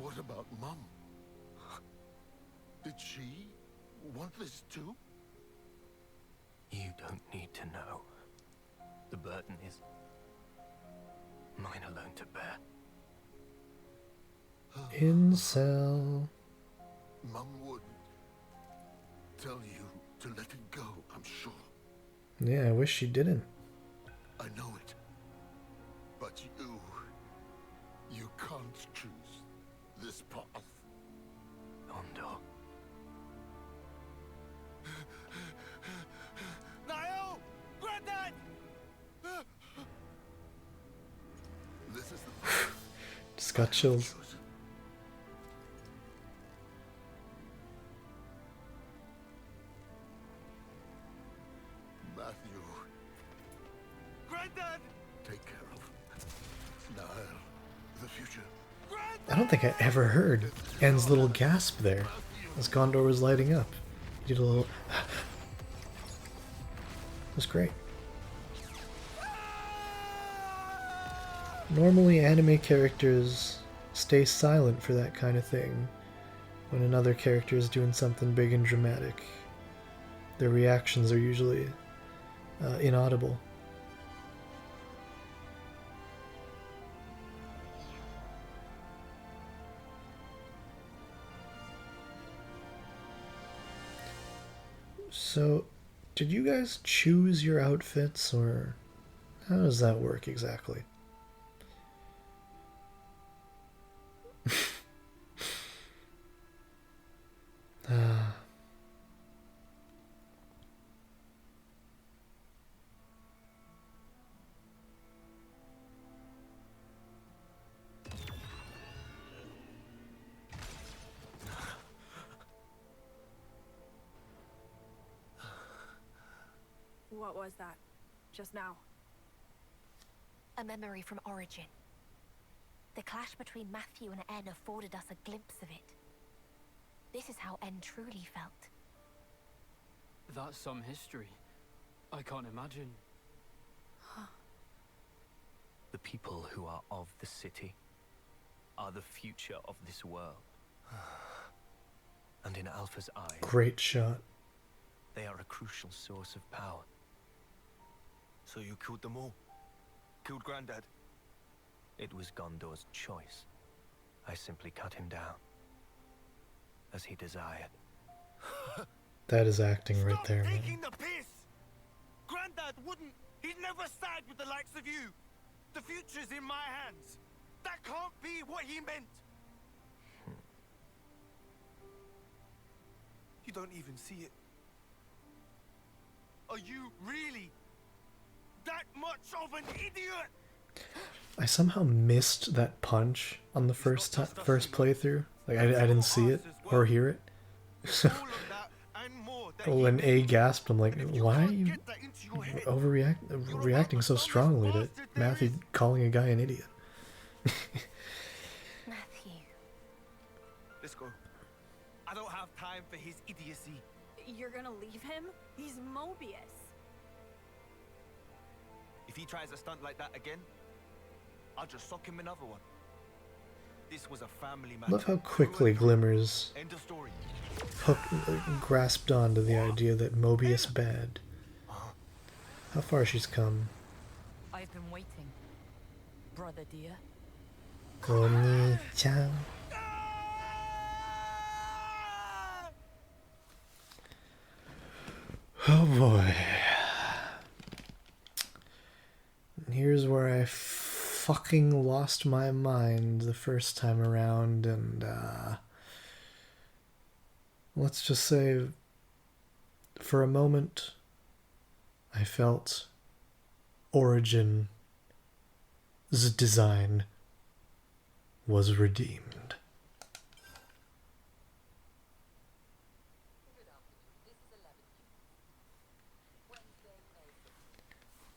What about Mum? Did she want this too? You don't need to know. The burden is mine alone to bear. Incel. Mum would tell you to let it go, I'm sure. Yeah, I wish she didn't. I know it. But you can't choose this path. Gondor. Niall! Granddad! This is the path Just got chills. chosen. Matthew, Granddad! take care of Niall, the future. I don't think I ever heard En's little gasp there as Gondor was lighting up. He did a little... It was great. Normally anime characters stay silent for that kind of thing when another character is doing something big and dramatic. Their reactions are usually inaudible. So, did you guys choose your outfits, or how does that work exactly? Ah. What was that? Just now? A memory from Origin. The clash between Matthew and En afforded us a glimpse of it. This is how En truly felt. That's some history. I can't imagine. The people who are of the city are the future of this world. And in Alpha's eye, Great shot. they are a crucial source of power. So you killed them all? Killed Granddad? It was Gondor's choice. I simply cut him down. As he desired. That is acting right Stop there, taking man. the piss! Granddad wouldn't. He'd never side with the likes of you. The future's in my hands. That can't be what he meant. You don't even see it. Are you really that much of an idiot? I somehow missed that punch on the first playthrough. Like I didn't see it or hear it. So when A gasped, I'm like, why are you reacting so strongly to Matthew calling a guy an idiot? Matthew. Let's go. I don't have time for his idiocy. You're gonna leave him? He's Mobius. If he tries a stunt like that again, I'll just sock him another one. This was a family matter. Love how quickly Glimmers End of story. grasped onto the idea that Mobius bad. How far she's come. I've been waiting, brother dear. Oni-chan. Oh boy. Here's where I fucking lost my mind the first time around, and let's just say for a moment I felt Origin's design was redeemed.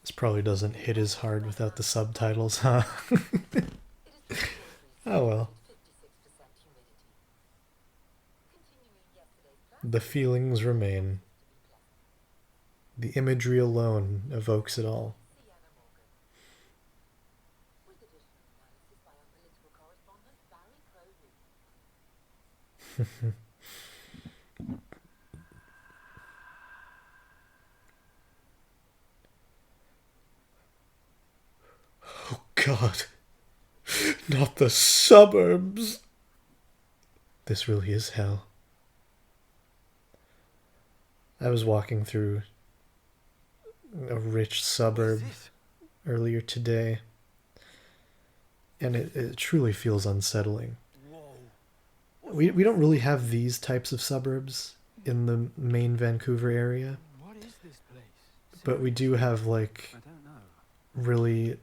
This probably doesn't hit as hard without the subtitles, huh? Oh well. The feelings remain. The imagery alone evokes it all. Oh God, not the suburbs. This really is hell. I was walking through a rich suburb earlier today, and it truly feels unsettling. We don't really have these types of suburbs in the main Vancouver area, but we do have like really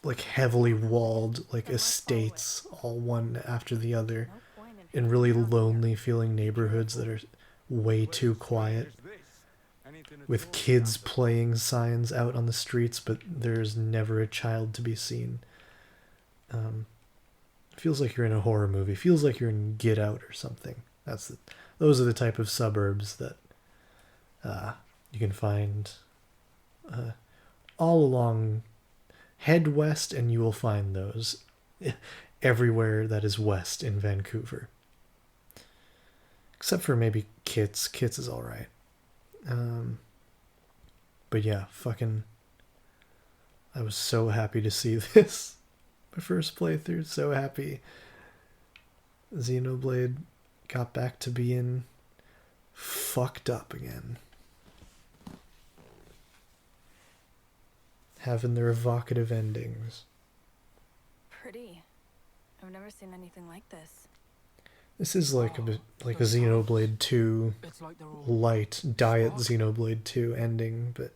like heavily walled like estates, all one after the other, in really lonely feeling neighborhoods that are way too quiet, with kids playing signs out on the streets, but there's never a child to be seen. Feels like you're in a horror movie. Feels like you're in Get Out or something. Those are the type of suburbs that you can find all along. Head west and you will find those everywhere that is west in Vancouver. Except for maybe Kits. Kits is alright. But yeah, fucking... I was so happy to see this. My first playthrough, so happy. Xenoblade got back to being fucked up again. Having their evocative endings. Pretty. I've never seen anything like this. This is like a bit like a Xenoblade 2 light diet Xenoblade 2 ending, but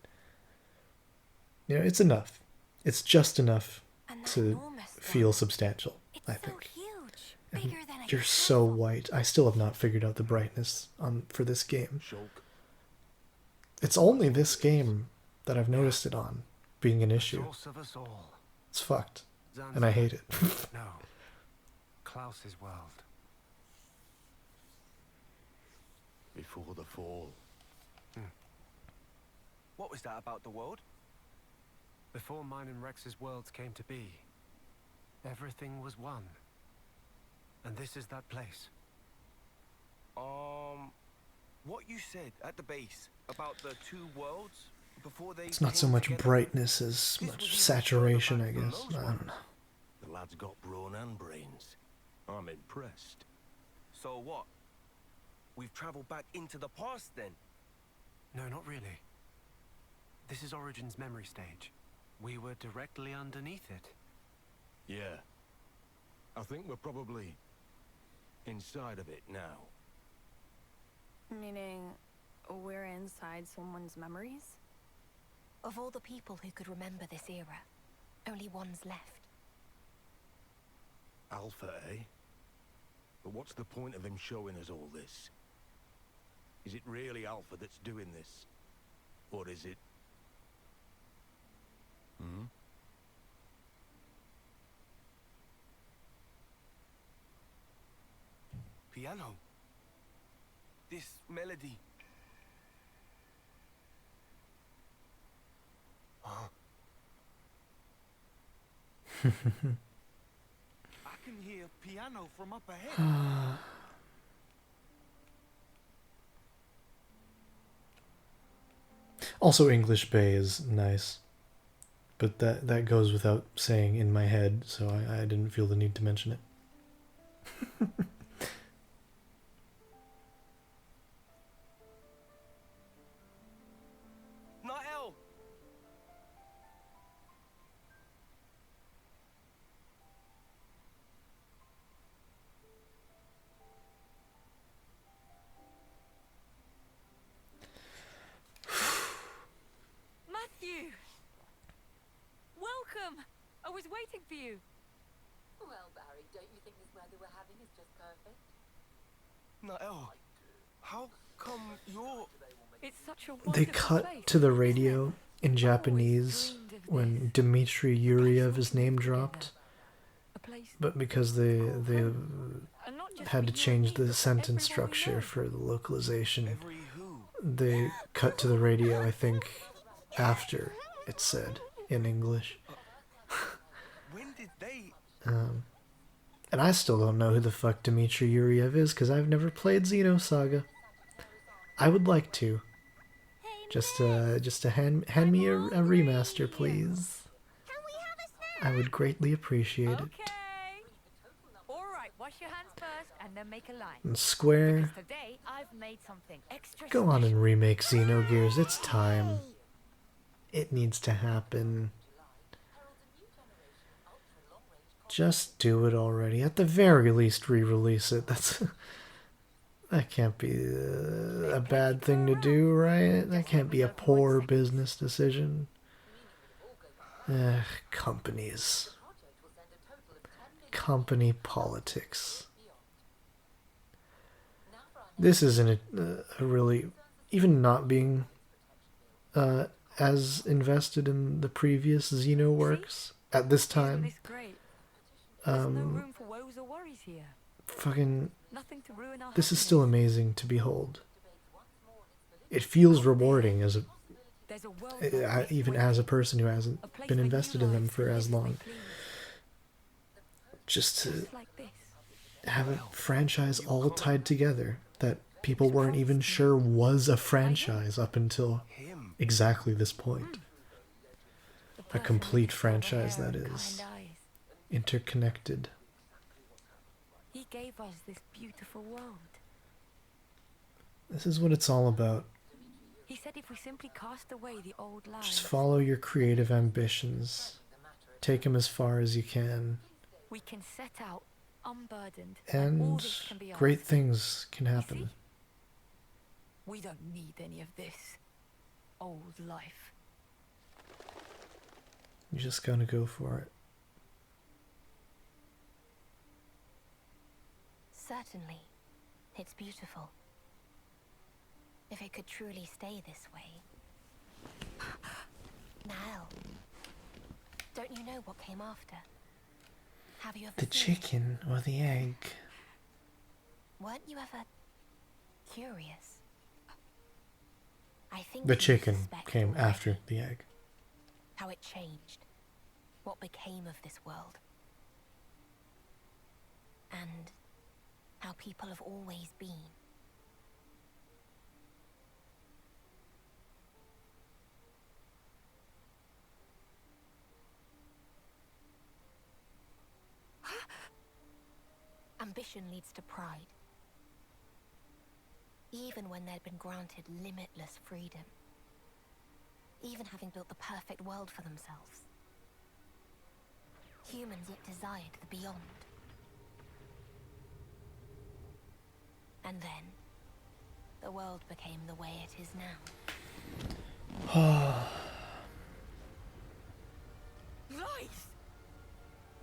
you know, it's enough. It's just enough to feel substantial, I think. And you're so white. I still have not figured out the brightness for this game. It's only this game that I've noticed it on being an issue. It's fucked. And I hate it. No. Klaus's world. Before the fall. What was that about the world? Before mine and Rex's worlds came to be, everything was one. And this is that place. What you said at the base about the two worlds before they It's not so came much together? brightness as This much was even saturation, further I back than guess. those I don't know. The lad's got brawn and brains. I'm impressed. So what? We've traveled back into the past then? No, not really. This is Origin's memory stage. We were directly underneath it. Yeah. I think we're probably inside of it now. Meaning, we're inside someone's memories? Of all the people who could remember this era, only one's left. Alpha, eh? But what's the point of him showing us all this? Is it really Alpha that's doing this? Or is it... Hmm? Piano. This melody. Huh? I can hear piano from up ahead. Also, English Bay is nice, but that goes without saying in my head, so I didn't feel the need to mention it. Nael! Matthew! Welcome! I was waiting for you. Well, Barry, don't you think this weather we're having is just perfect? Nael, how come you're... It's such a They wonderful cut place, to the isn't it? radio in Japanese dreamed of when Dmitry Yuriev is name dropped, A place but because they and not just had for to you change and me, the but for sentence everyone we structure know. for the localization, Every who? they cut to the radio, I think, after it's said in English. When did they... And I still don't know who the fuck Dmitry Yuriev is, because I've never played Xenosaga. I would like to. Just to hand me a remaster, please. I would greatly appreciate it. Okay. All right, wash your hands first and then make a line. And Square, Because today I've made something extra go on special. and remake Xenogears. It's time. It needs to happen. Just do it already. At the very least, re-release it. That can't be a bad thing to do, right? That can't be a poor business decision. Companies. Company politics. This isn't a really... Even not being as invested in the previous Xenoworks at this time. It's great. There's no room for woes or worries here. Fucking... Nothing to ruin our This is still happiness. amazing to behold. It feels rewarding as There's a world even as a person who hasn't a place been where invested new in them lives for can as live as long. they please. Just to Just like this. have a franchise all tied together that people weren't even sure was a franchise up until Him? exactly this point. The A person complete with the silver franchise, hair that and is. kind eyes. Interconnected. He gave us this beautiful world. This is what it's all about. He said if we simply cast away the old lives, Just follow your creative ambitions. Take them as far as you can. we can set out unburdened, all And this can be great ours. things can happen. We don't need any of this old life. You just gotta go for it. Certainly, it's beautiful. If it could truly stay this way. Now, don't you know what came after? Have you ever The thought? chicken or the egg? Weren't you ever curious? I think The you chicken suspect came already after the egg. how it changed, what became of this world, and how people have always been ambition leads to pride. Even when they'd been granted limitless freedom. Even having built the perfect world for themselves. Humans yet desired the beyond. And then, the world became the way it is now. Lies!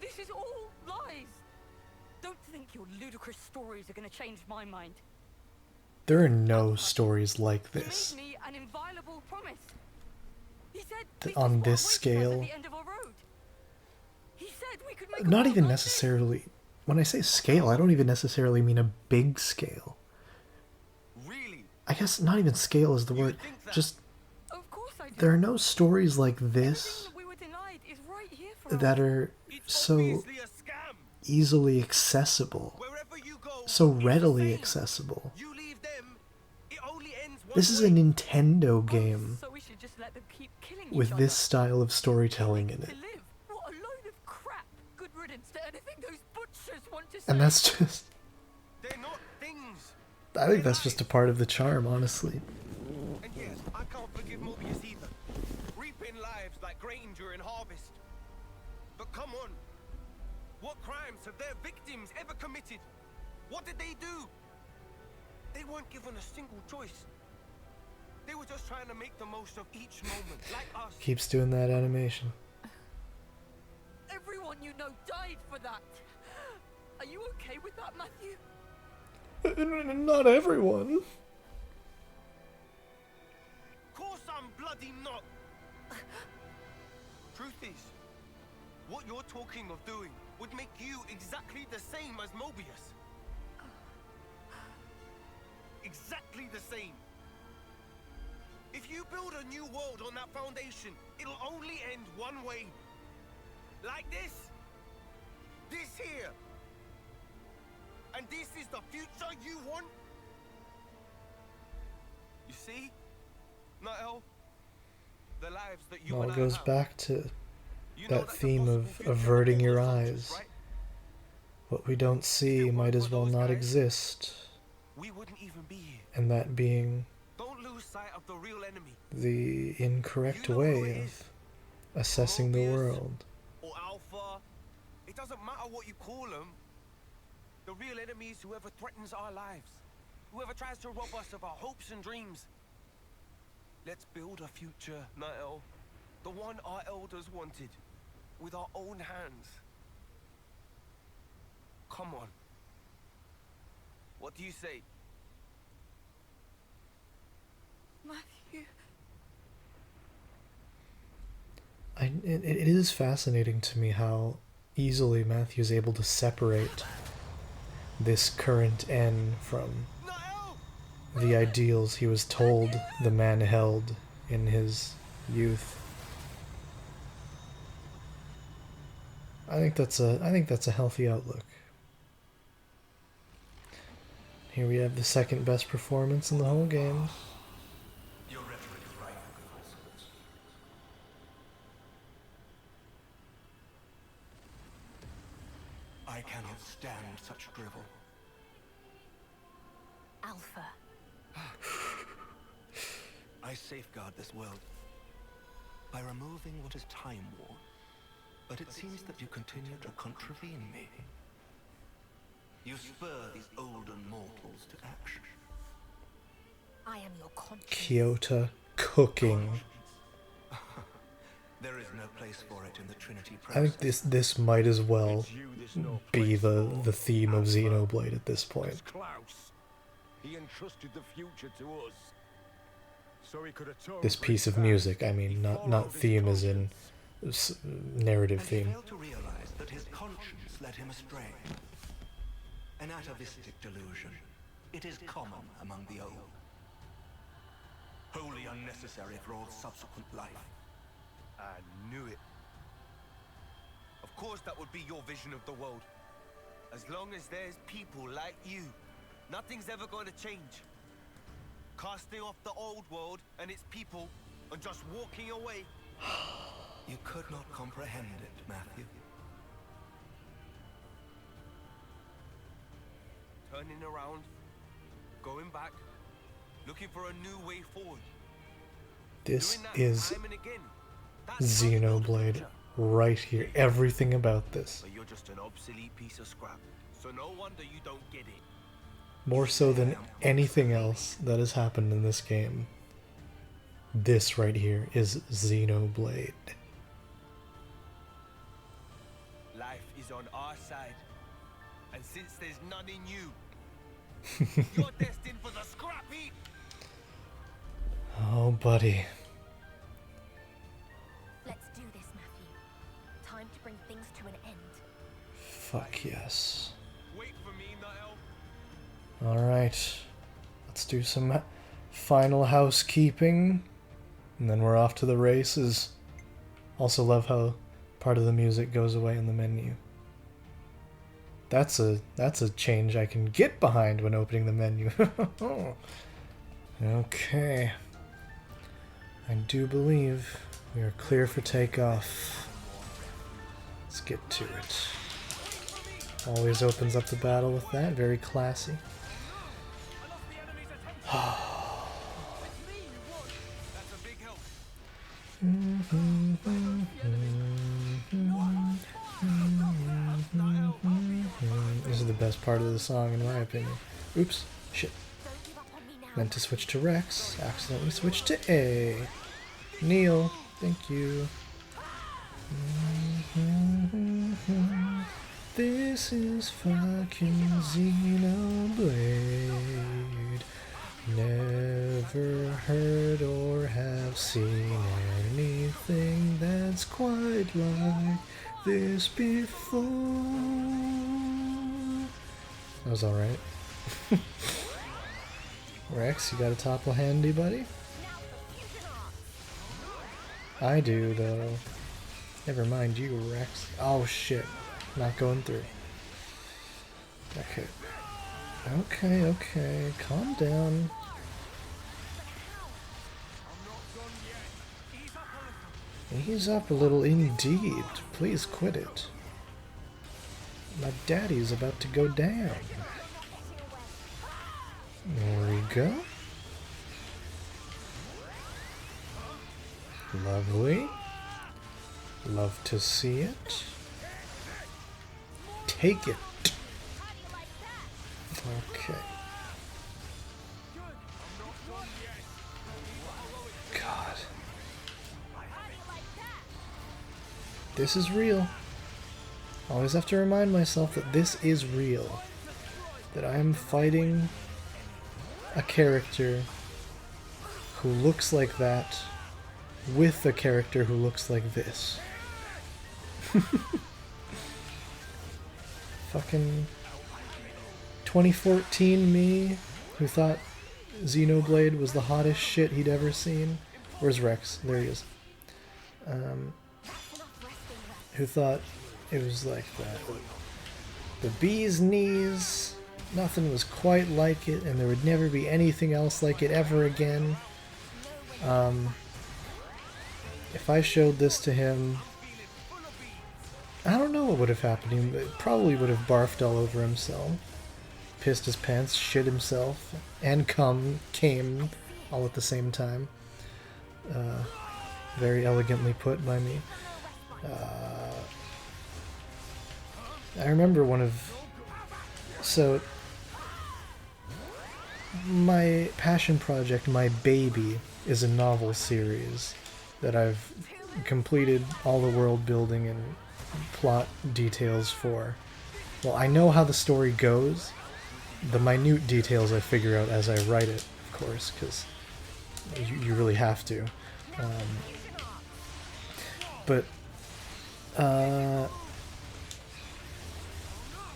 This is all lies! Don't think your ludicrous stories are gonna change my mind. There are no stories like He this. made me an inviolable promise. He said On this scale. At the end of our road. He said we could make a Not world even like necessarily. When I say scale, I don't even necessarily mean a big scale. Really? I guess not even scale is the You word. think that? Just Of course I do. there are no stories like this Everything that we were denied is right here for us. that are It's so obviously a scam. easily accessible, Wherever you go, so it's the readily same. accessible. You leave them, it only ends one This is a way. Nintendo game So we should just let them keep killing with each this other. style of storytelling in To it. live. What a load of crap. Good riddance to anything those butchers want to say. And that's just, They're not things. I think that's just a part of the charm, honestly. And yes, I can't forgive Mobius either. Reaping lives like grain during harvest. But come on. What crimes have their victims ever committed? What did they do? They weren't given a single choice. They were just trying to make the most of each moment, like us. Keeps doing that animation. Everyone you know died for that. Are you okay with that, Matthew? Not everyone. Of course I'm bloody not. Truth is, what you're talking of doing would make you exactly the same as Mobius. Exactly the same. If you build a new world on that foundation, it'll only end one way. Like this. This here. And this is the future you want? You see? Nael? The lives that you Well, and it I goes have. back to You know that that's a theme possible of future averting for your all the soldiers, eyes. right? What we don't see Still might work as for well those not guys. exist. We wouldn't even be here. And that being Don't lose sight of the real enemy. the incorrect You know who way it of is. assessing the Mobius. world. Or Alpha. It doesn't matter what you call them. The real enemy is whoever threatens our lives. Whoever tries to rob us of our hopes and dreams. Let's build a future, Nael. The one our elders wanted. With our own hands. Come on. What do you say? Matthew. It is fascinating to me how easily Matthew's able to separate this current N from the ideals he was told the man held in his youth. I think that's a healthy outlook. Here we have the second best performance in the whole game. Your rhetoric is rife with falsehoods. I cannot stand such drivel. Alpha. I safeguard this world by removing what is time-worn. But it seems that you continue to contravene me. You spur these olden mortals to action. I am your conscience. Kyoto cooking. There is no place for it in the Trinity I think process. this might as well be the theme of Xenoblade at this point. Klaus. He entrusted the future to us. So he could atone This for piece his of past. music, I mean, He not followed his theme as in conscience. narrative And he theme. failed to realize that his conscience led him astray. An atavistic delusion. It is common among the old. Wholly unnecessary for all subsequent life. I knew it. Of course that would be your vision of the world. As long as there's people like you, nothing's ever going to change. Casting off the old world and its people and just walking away. You could not comprehend it, Matthew. turning around, going back, looking for a new way forward. This Doing that is time and again. That's Xenoblade right here. Everything about this. But you're just an obsolete piece of scrap. So no wonder you don't get it. More so than anything else that has happened in this game. This right here is Xenoblade. Life is on our side. And since there's none in you, you're destined for the scrap heap. Oh, buddy. Let's do this, Matthew. Time to bring things to an end. Fuck yes. Wait for me, Niall. Alright. Let's do some final housekeeping. And then we're off to the races. Also love how part of the music goes away in the menu. That's a change I can get behind when opening the menu. Okay. I do believe we are clear for takeoff. Let's get to it. Always opens up the battle with that. Very classy. This is the best part of the song in my opinion. Oops. Shit. Meant to switch to Rex. Accidentally switched to A. Neil. Thank you. This is fucking Xenoblade. Never heard or have seen anything that's quite like this before. That was alright. Rex, you got a topple handy, buddy? I do, though. Never mind you, Rex. Oh shit. Not going through. Okay. Okay. Calm down. Ease up a little indeed. Please quit it. My daddy's about to go down. There we go. Lovely. Love to see it. Take it. Okay. God. This is real. Always have to remind myself that this is real. That I am fighting a character who looks like that with a character who looks like this. Fucking 2014 me, who thought Xenoblade was the hottest shit he'd ever seen. Where's Rex? There he is. Who thought it was like the bee's knees, nothing was quite like it, and there would never be anything else like it ever again. If I showed this to him, I don't know what would have happened. He probably would have barfed all over himself, pissed his pants, shit himself, and came all at the same time. Very elegantly put by me. I remember so my passion project, my baby, is a novel series that I've completed all the world building and plot details for. Well, I know how the story goes. The minute details I figure out as I write it, of course, because you really have to.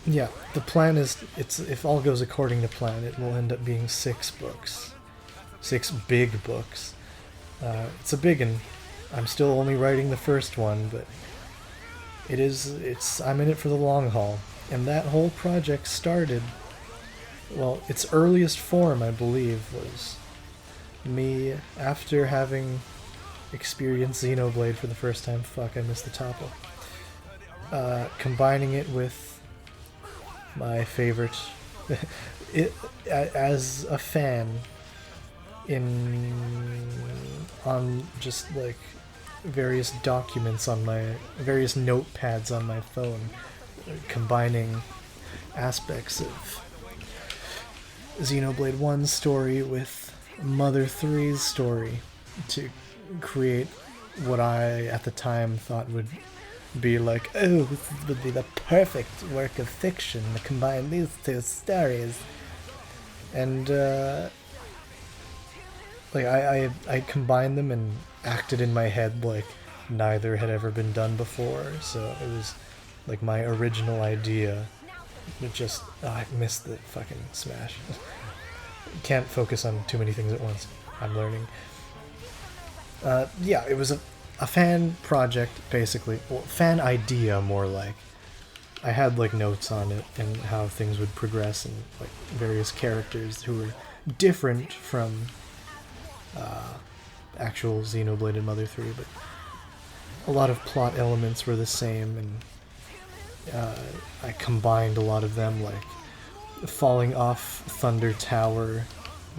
Yeah, the plan is, if all goes according to plan, it will end up being 6 books. 6 big books. It's a big one. I'm still only writing the first one, but I'm in it for the long haul. And that whole project started, well, its earliest form, I believe, was me, after having experienced Xenoblade for the first time, fuck, I missed the topple, combining it with my favorite As a fan in on just like various documents on my various notepads on my phone, combining aspects of Xenoblade 1's story with Mother 3's story to create what I at the time thought would be like, oh, this would be the perfect work of fiction to combine these two stories. And like I combined them and acted in my head like neither had ever been done before, so it was like my original idea. It just I missed the fucking smash. Can't focus on too many things at once. I'm learning. Yeah, it was a fan project, basically. Well, fan idea, more like. I had, like, notes on it and how things would progress and, like, various characters who were different from actual Xenoblade and Mother 3, but a lot of plot elements were the same, and I combined a lot of them, like falling off Thunder Tower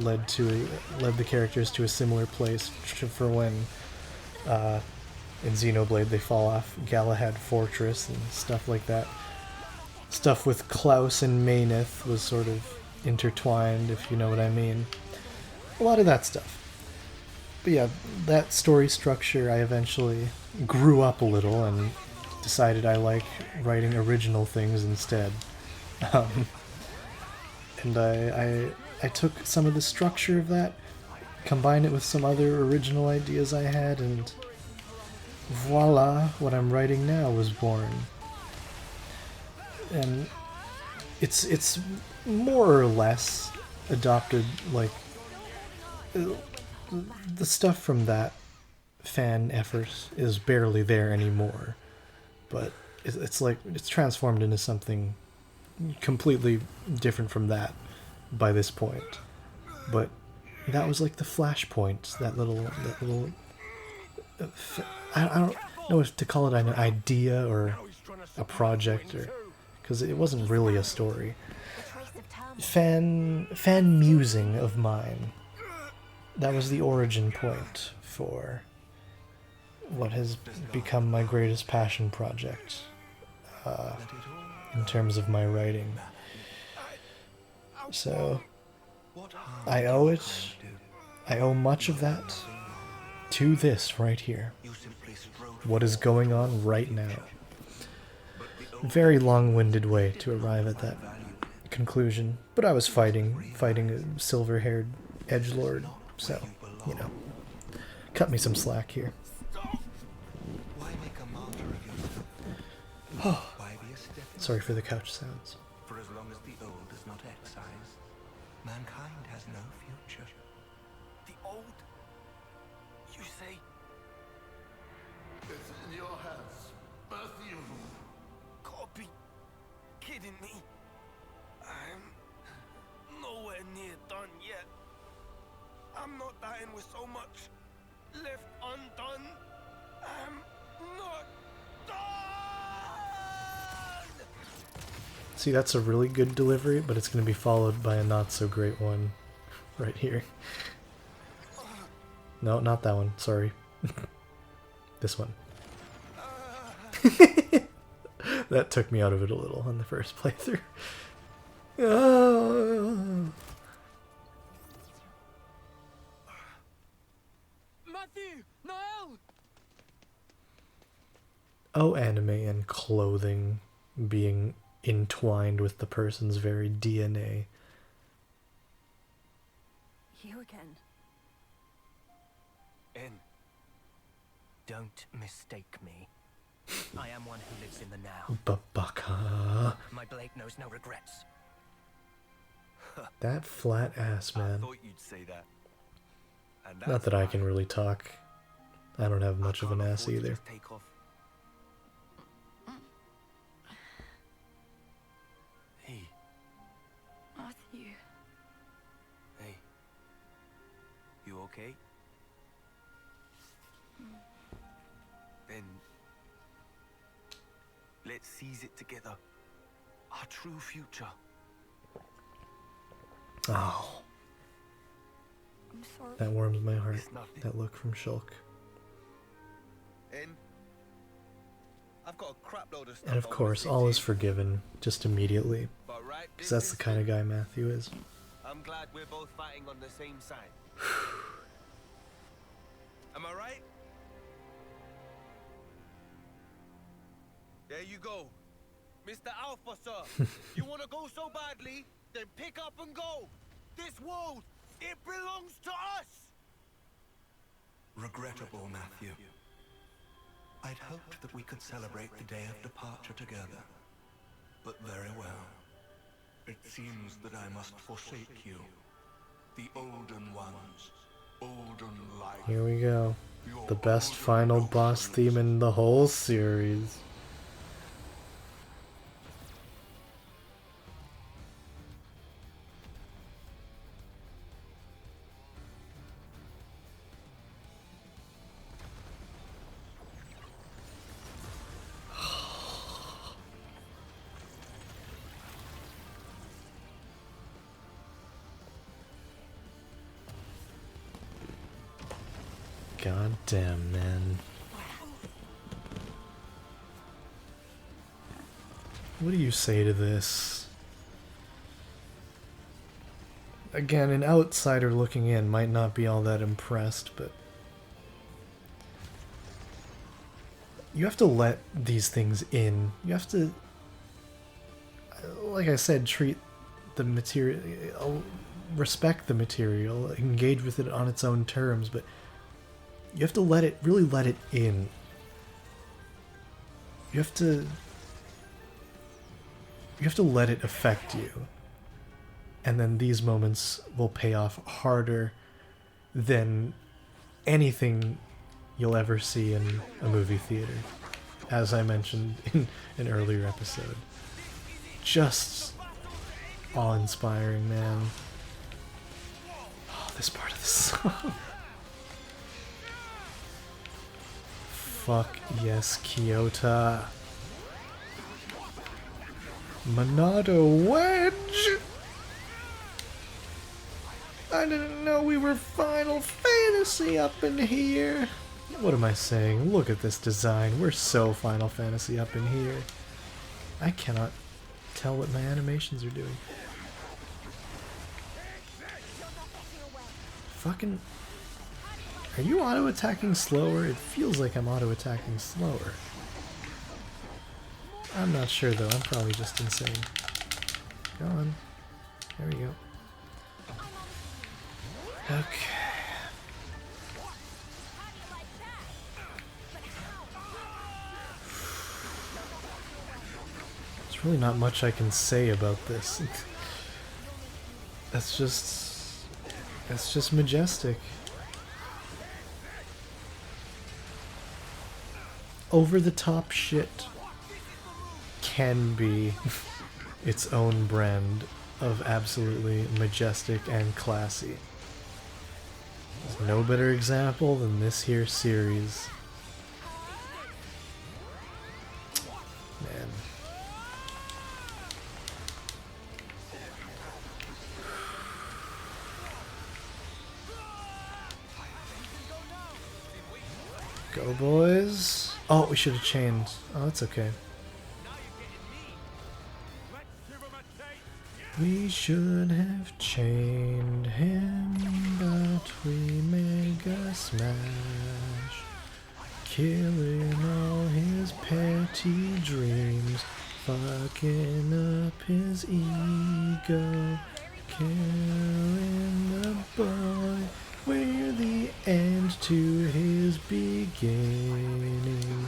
led the characters to a similar place for when in Xenoblade they fall off Galahad Fortress and stuff like that. Stuff with Klaus and Meyneth was sort of intertwined, if you know what I mean. A lot of that stuff. But yeah, that story structure, I eventually grew up a little and decided I like writing original things instead. And I took some of the structure of that, combined it with some other original ideas I had, and voila, what I'm writing now was born. And it's more or less adopted, like, the stuff from that fan effort is barely there anymore, but it's like it's transformed into something completely different from that by this point. But that was like the flashpoint, that little I don't know if to call it an idea or a project, or because it wasn't really a story. Fan musing of mine. That was the origin point for what has become my greatest passion project in terms of my writing. So I owe much of that to this right here. What is going on right now. Very long-winded way to arrive at that conclusion, but I was fighting a silver-haired edgelord, so, you know, cut me some slack here. Sorry for the couch sounds. For as long as the old is not excised, mankind has no future. The old? You say? It's in your hands, Matthew. Gotta be kidding me. I'm nowhere near done yet. I'm not dying with so much left undone. I'm not done! See, that's a really good delivery, but it's going to be followed by a not-so-great one right here. No, not that one. Sorry. This one. That took me out of it a little on the first playthrough. Matthew! Niall! Oh, anime and clothing being entwined with the person's very DNA. You again. In. Don't mistake me. I am one who lives in the now. Babaka. My blade knows no regrets. That flat ass, man. I thought you'd say that. And Not that I can really talk. I don't have much of an ass either. Take off. Hey. Matthew. Hey. You okay? Then let's seize it together. Our true future. Oh, I'm sorry. that warms my heart. It's nothing. That look from Shulk. In. I've got a crap load of stuff. And of course, all is forgiven just immediately. But right, Because that's the kind of guy Matthew is. I'm glad we're both fighting on the same side. Am I right? There you go. Mr. Alpha, sir. You want to go so badly? Then pick up and go. This world, it belongs to us. Regrettable, Matthew. I'd hoped that we could celebrate the day of departure together. But very well. It seems that I must forsake you. The olden ones. Olden life. Here we go. The best final boss theme in the whole series. God damn, man. What do you say to this? Again, an outsider looking in might not be all that impressed, but you have to let these things in. You have to, like I said, treat the material, respect the material, engage with it on its own terms, but you have to let it, really let it in. You have to let it affect you. And then these moments will pay off harder than anything you'll ever see in a movie theater. As I mentioned in an earlier episode. Just awe-inspiring, man. Oh, this part of the song. Fuck yes, Kyoto. Monado Wedge! I didn't know we were Final Fantasy up in here. What am I saying? Look at this design. We're so Final Fantasy up in here. I cannot tell what my animations are doing. Fucking... Are you auto-attacking slower? It feels like I'm auto-attacking slower. I'm not sure though, I'm probably just insane. Go on. There we go. Okay. There's really not much I can say about this. That's just majestic. Over-the-top shit can be its own brand of absolutely majestic and classy. There's no better example than this here series. Man. Go, boys. Oh, we should have chained. Oh, that's okay. We should have chained him, but we mega smash, killing all his petty dreams, fucking up his ego, killing the boy. We're the end to his beginning,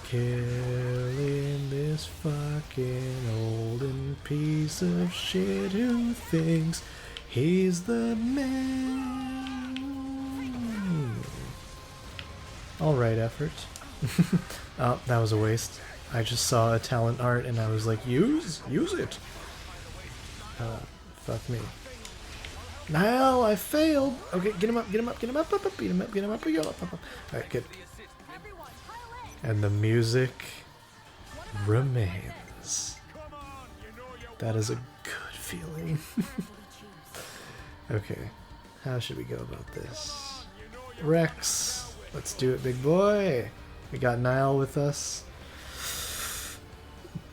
killing this fucking olden piece of shit who thinks he's the man. Alright, effort. Oh, that was a waste. I just saw a talent art and I was like, use it. Fuck me. Niall, I failed. Okay, get him up, beat him up, beat him up. Alright, good. And the music remains. That is a good feeling. Okay, how should we go about this? Rex, let's do it, big boy. We got Niall with us.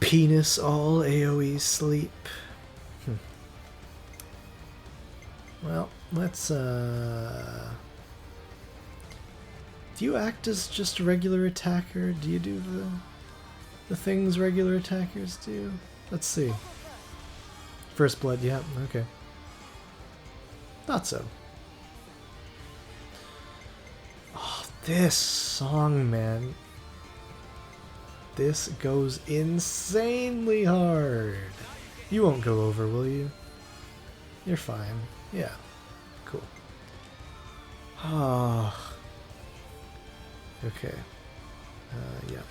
Penis all AoE sleep. Well, let's do you act as just a regular attacker? Do you do the things regular attackers do? Let's see. First blood, yeah, okay. Thought so. Oh, this song, man. This goes insanely hard. You won't go over, will you? You're fine. Yeah. Cool. Oh. Okay. Yeah.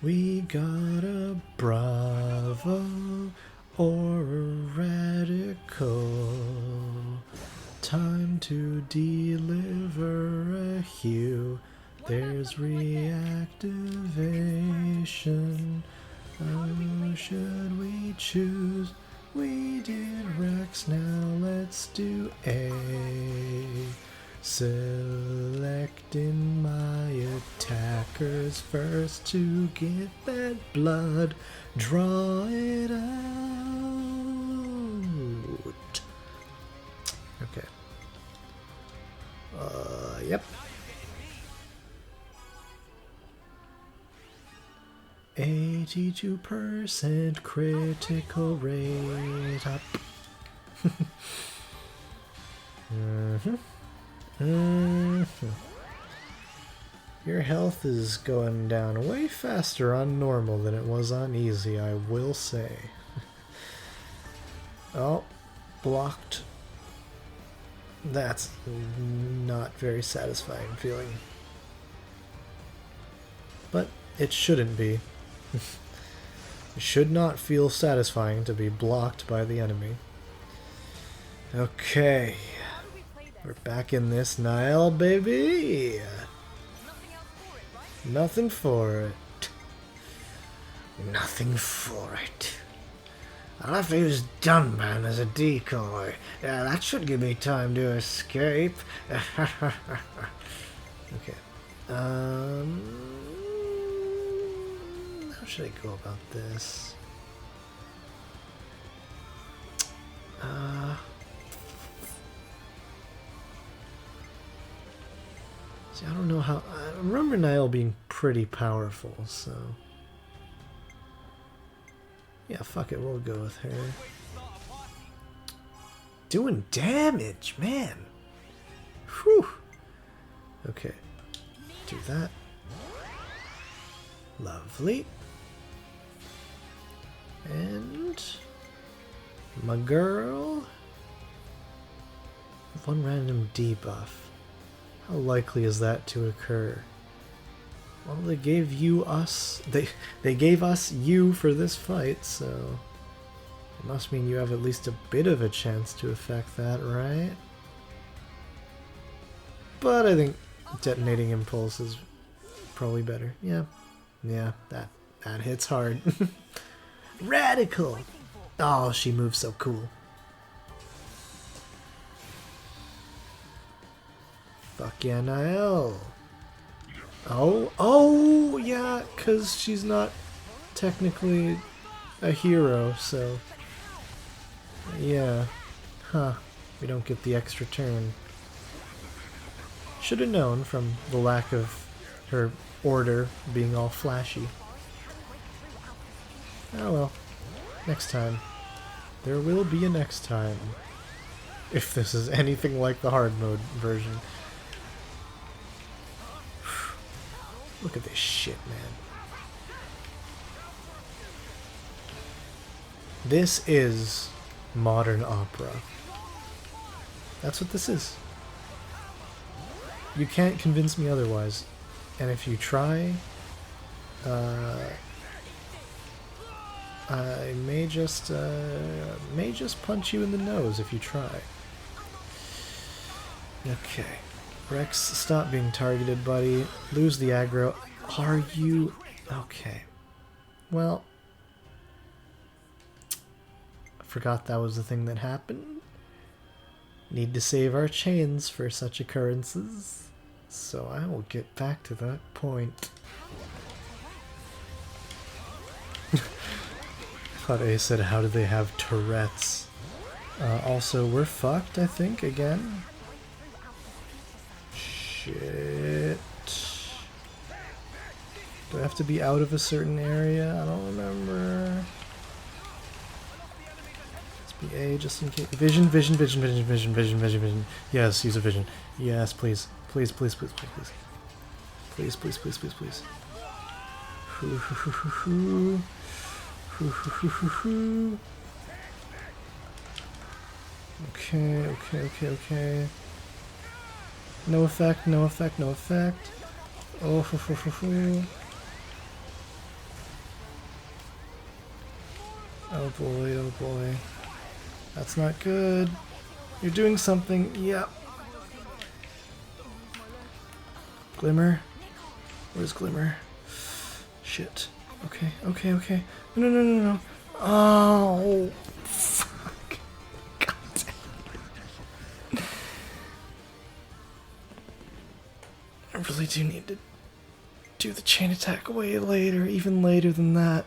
We got a Bravo or a Radical. Time to deliver a hue. There's reactivation. Oh, should we choose? We did Rex, now let's do A. Selecting my attackers first to get that blood. Draw it out. Okay. Yep. 82% critical rate up. Your health is going down way faster on normal than it was on easy, I will say. Oh, blocked. That's not very satisfying feeling. But it shouldn't be. It should not feel satisfying to be blocked by the enemy. Okay. We're back in this Niall, baby! Nothing for it. Nothing for it. I'll have to use Dunman as a decoy. That should give me time to escape. Okay. How should I go about this? See, I don't know how... I remember Niall being pretty powerful, so... Yeah, fuck it, we'll go with her. Doing damage, man! Whew! Okay. Do that. Lovely. And... my girl... one random debuff. How likely is that to occur? Well, they gave you us... They gave us you for this fight, so... it must mean you have at least a bit of a chance to affect that, right? But I think detonating impulse is probably better. Yeah. Yeah, that hits hard. Radical! Oh, she moves so cool. Fuck yeah, Niall. Oh, yeah, because she's not technically a hero, so... yeah. Huh. We don't get the extra turn. Should have known from the lack of her order being all flashy. Oh well. Next time. There will be a next time. If this is anything like the hard mode version. Look at this shit, man. This is modern opera. That's what this is. You can't convince me otherwise. And if you try, I may just punch you in the nose if you try. Okay. Rex, stop being targeted, buddy. Lose the aggro. Are you... okay. Well... Forgot that was the thing that happened. Need to save our chains for such occurrences. So I will get back to that point. Thought A said, how do they have Tourette's? Also, we're fucked, I think, again. Shit. Do I have to be out of a certain area? I don't remember. Let's be A just in case. Vision, vision, vision, vision, vision, vision, vision, vision. Yes, use a vision. Yes, please. Please, please, please, please, please. Please, please, please, please, please. Hoo, hoo, hoo, hoo, hoo. Hoo, hoo, hoo, hoo, hoo. Okay, okay, okay, okay. No effect, no effect, no effect. Oh, hoo, hoo, hoo, hoo. Oh boy, oh boy. That's not good. You're doing something. Yep. Glimmer? Where's Glimmer? Shit. Okay, okay, okay. No, no, no, no. Oh, fuck. God damn. I really do need to do the chain attack way later, even later than that.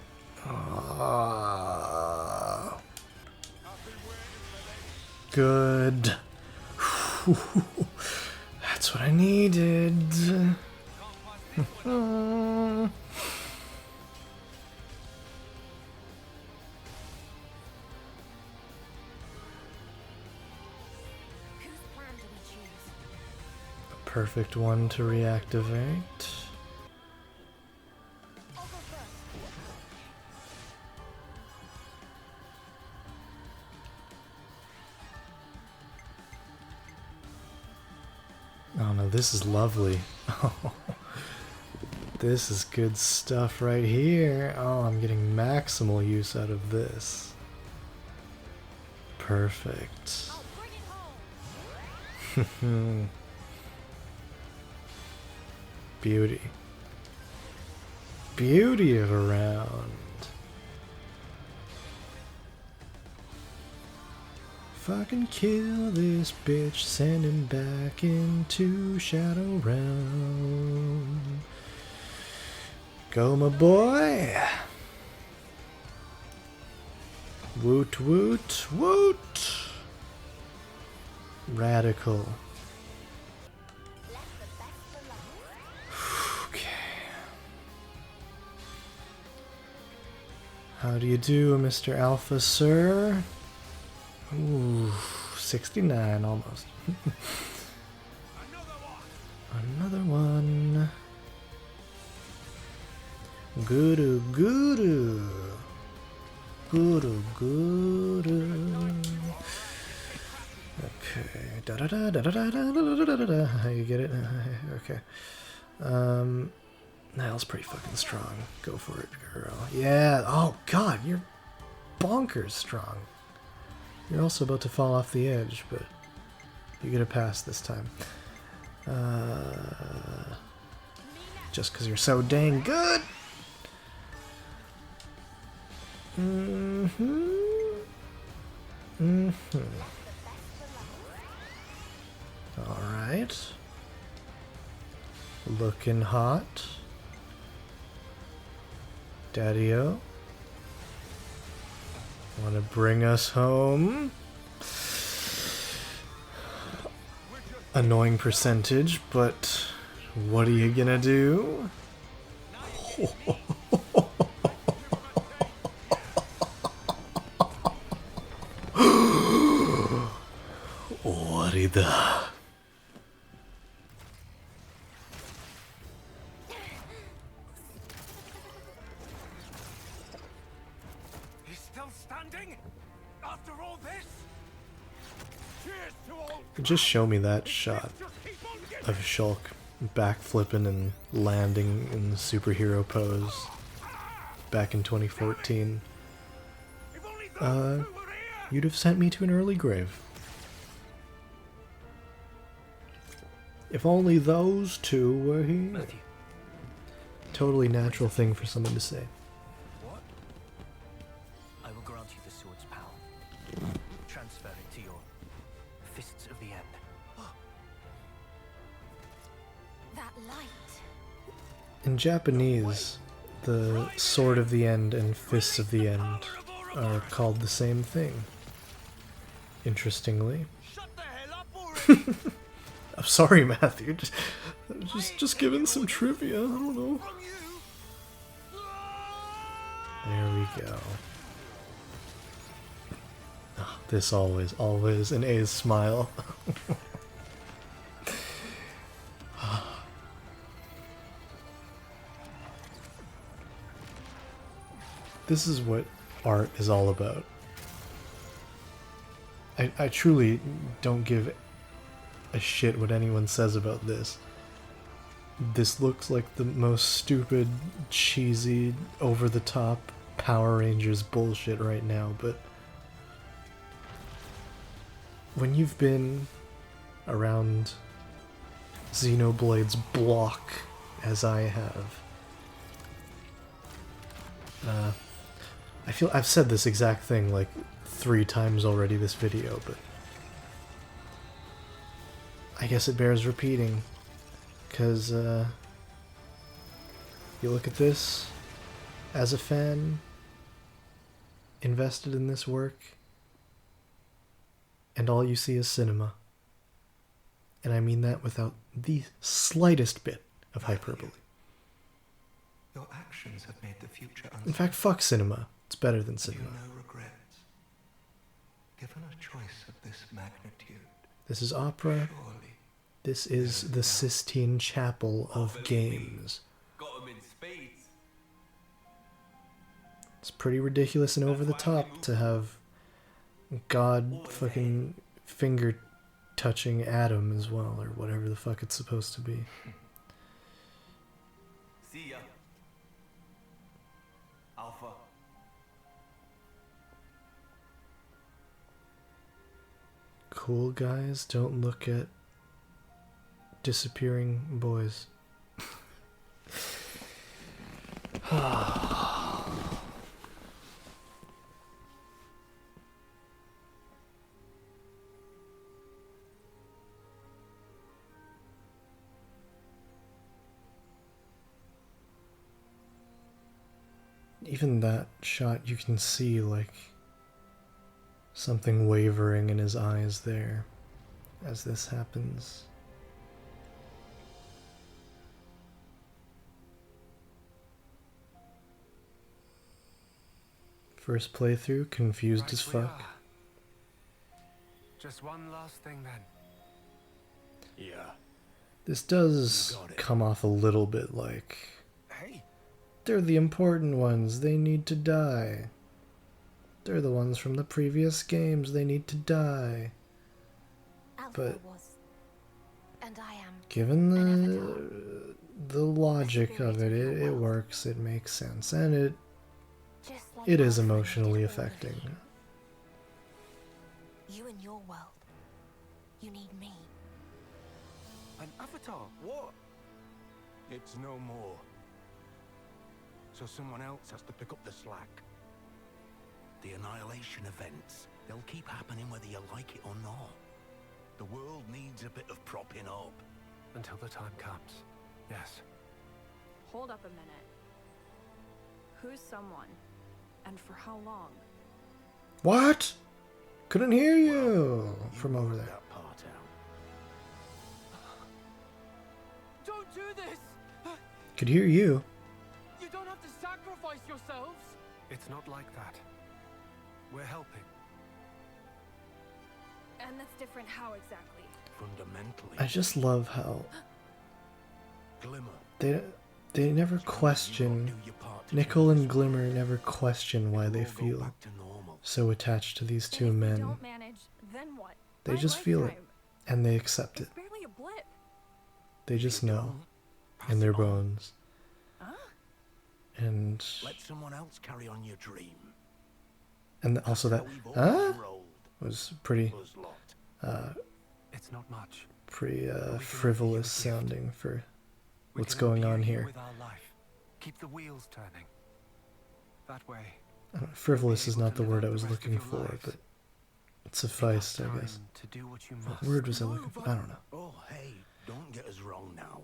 Good. That's what I needed. The perfect one to reactivate. Oh no, this is lovely. Oh, this is good stuff right here. Oh, I'm getting maximal use out of this. Perfect. Beauty. Beauty of a round. Fucking kill this bitch, send him back into Shadow Realm. Go, my boy. Woot, woot, woot. Radical. Okay. How do you do, Mr. Alpha, sir? Ooh, 69 almost. Another one. Guru, guru. Guru, guru. Okay. Da da da da da da da da da da da. How you get it? Okay. Niall's pretty fucking strong. Go for it, girl. Yeah. Oh god, you're bonkers strong. You're also about to fall off the edge, but you get a pass this time. Just because you're so dang good. Alright. Looking hot. Daddy-o. Wanna bring us home? Annoying percentage, but what are you gonna do? Warida. Just show me that shot of Shulk backflipping and landing in the superhero pose back in 2014. You'd have sent me to an early grave. If only those two were here. Matthew. Totally natural thing for someone to say. What? I will grant you the sword's power. of the end. That light. In Japanese, the Sword of the End and Fists of the End are called the same thing. Interestingly. I'm sorry, Matthew. Just giving some trivia. I don't know. There we go. Oh, this always an A's smile. This is what art is all about. I truly don't give a shit what anyone says about this. This looks like the most stupid, cheesy, over-the-top Power Rangers bullshit right now, but when you've been around Xenoblade's block, as I have, I feel I've said this exact thing like 3 times already this video, but I guess it bears repeating, because you look at this as a fan invested in this work, and all you see is cinema. And I mean that without the slightest bit of hyperbole. Your actions have made the future uncertain. In fact, fuck cinema. It's better than cinema. You no regrets. Given a choice of this magnitude, This is opera. surely This is the Sistine Chapel of games. Got 'em in spades. It's pretty ridiculous and over the top to have God fucking finger touching Adam as well, or whatever the fuck it's supposed to be. See ya. Alpha. Cool guys don't look at disappearing boys. Even that shot, you can see like something wavering in his eyes there as this happens. First playthrough, confused Right as we fuck. are. Just one last thing then. Yeah. This does You got it. come off a little bit like, Hey, they're the important ones, they need to die. They're the ones from the previous games, they need to die. Alpha But- was, and I am. Given an avatar. the logic of it, it works, it makes sense, and Just like it is Alpha emotionally needed all of affecting. You in your world. You need me. an avatar? What? It's no more. So someone else has to pick up the slack. the annihilation events, they'll keep happening whether you like it or not. The world needs a bit of propping up. Until the time comes. Yes. Hold up a minute. Who's someone? And for how long? What? Couldn't hear you from over worked there. that part out. Don't do this! Could hear you. You don't have to sacrifice yourselves! It's not like that. We're helping. And that's different how exactly? Fundamentally, I just love how Glimmer. they never question, Nickel and Glimmer never question why they feel Back to normal. so attached to these And two if we men. don't manage, then what? They My just feel it, lifetime. and they accept it. It's barely a blip. They just know Don't pass in their it on. bones. Huh? And Let someone else carry on your dream. also that How we've huh always rolled, was pretty us lot. It's not much. pretty we can offer frivolous you a gift. sounding for We what's can going on imbue you here. with our life. Keep the wheels turning. That way. Frivolous is able not to the live word out I was the rest of looking your for, lives. but It sufficed, I Enough guess. time to do what you What must. word was I looking for? I don't know. Oh, hey, don't get us wrong now.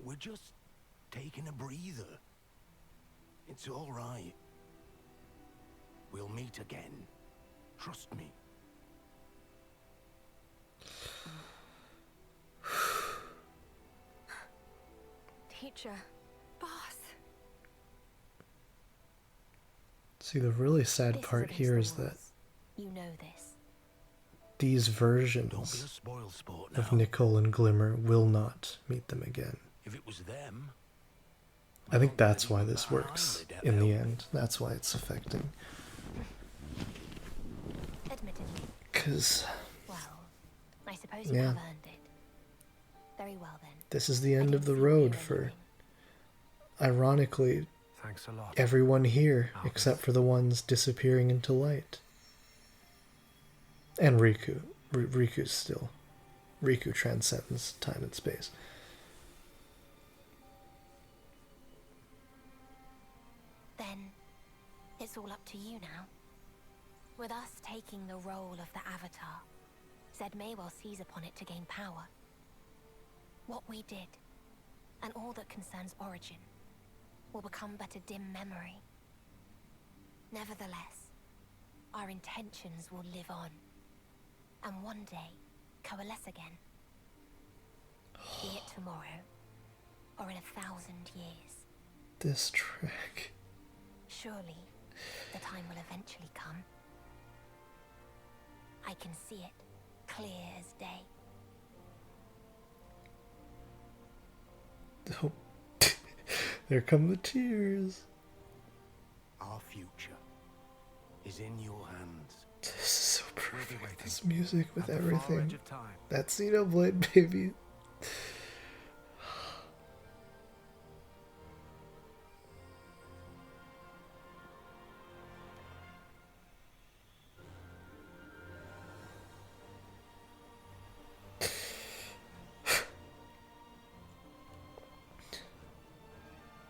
We're just taking a breather. It's all right. We'll meet again. Trust me. Teacher. Boss. See, the really sad This part against here the is that rules. You know this. these Don't be a versions spoil sport now. of Nicole and Glimmer will not meet them again. If it was them, I think well, that's they'd why even this bat an works eyelid at in the help. end. That's why it's affecting. Admittedly. Because Well, I suppose you Yeah. have earned it. Very well then. this is the I end didn't of the see you road here for, anything. ironically, Thanks a lot. everyone here, Albus. except for the ones disappearing into light. And Riku. Riku's still. Riku transcends time and space. Then it's all up to you now. With us taking the role of the Avatar, Zed may well seize upon it to gain power. What we did, and all that concerns Origin, will become but a dim memory. Nevertheless, our intentions will live on, and one day coalesce again. Be it tomorrow, or in 1,000 years. This track. Surely, the time will eventually come. I can see it, clear as day. Oh. There come the tears. Our future is in your hands. This is so We'll be perfect. waiting. This music with At the far everything. edge of time. That's Xenoblade, baby.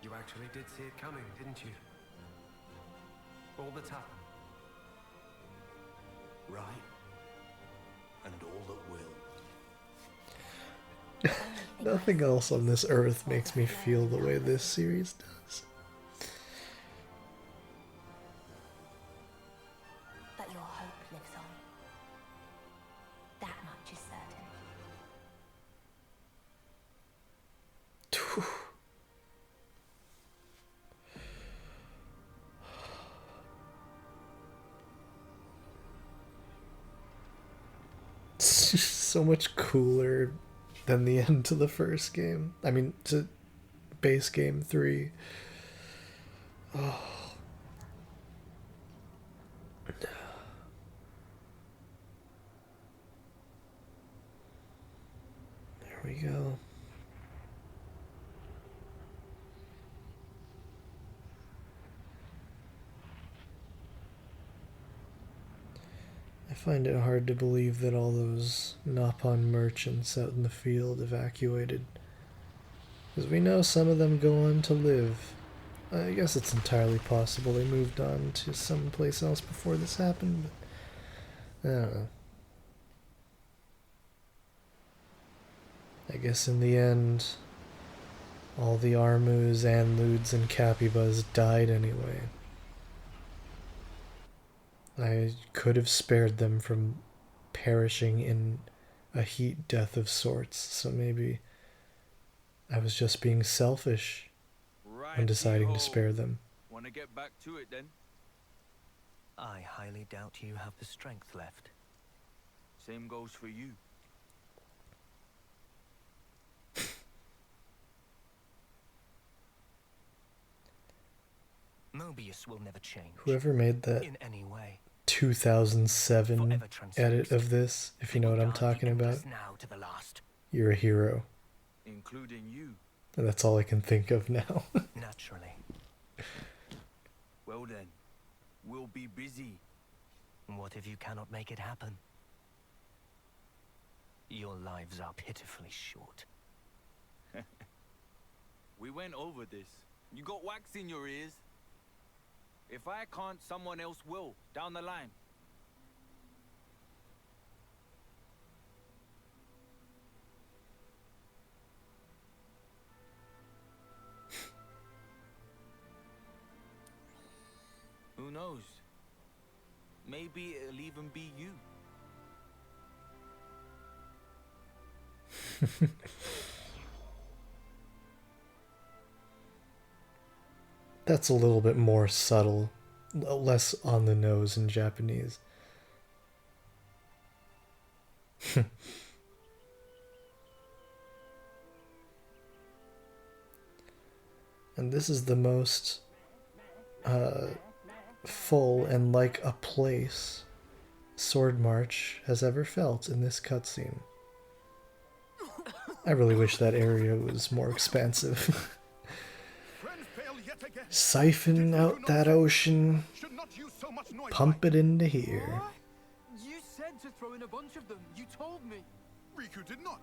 You actually did see it coming, didn't you? All that's happened. Right? And all that will. Nothing else on this earth makes me feel the way this series does. But your hope lives on. That much is certain. It's just so much cooler than the end to the first game. I mean, to base game 3. Oh. There we go. I find it hard to believe that all those Napon merchants out in the field evacuated. Because we know some of them go on to live. I guess it's entirely possible they moved on to someplace else before this happened, but I don't know. I guess in the end, all the Armus, Anludes, and Capybas died anyway. I could have spared them from perishing in a heat death of sorts, so maybe I was just being selfish when deciding to spare them. Want to get back to it then? I highly doubt you have the strength left. Same goes for you. Mobius will never change. Whoever made that in any way. 2007 edit of this, if you know what I'm talking about, Now to the last. you're a hero. Including you. And that's all I can think of now. Naturally. Well then, we'll be busy. What if you cannot make it happen? Your lives are pitifully short. We went over this. You got wax in your ears. If I can't, someone else will, down the line. Who knows? Maybe it'll even be you. That's a little bit more subtle, less on the nose in Japanese. And this is the most full and like a place Sword March has ever felt in this cutscene. I really wish that area was more expansive. Siphon out that ocean, pump it into here. What? You said to throw in a bunch of them. You told me. Riku did not.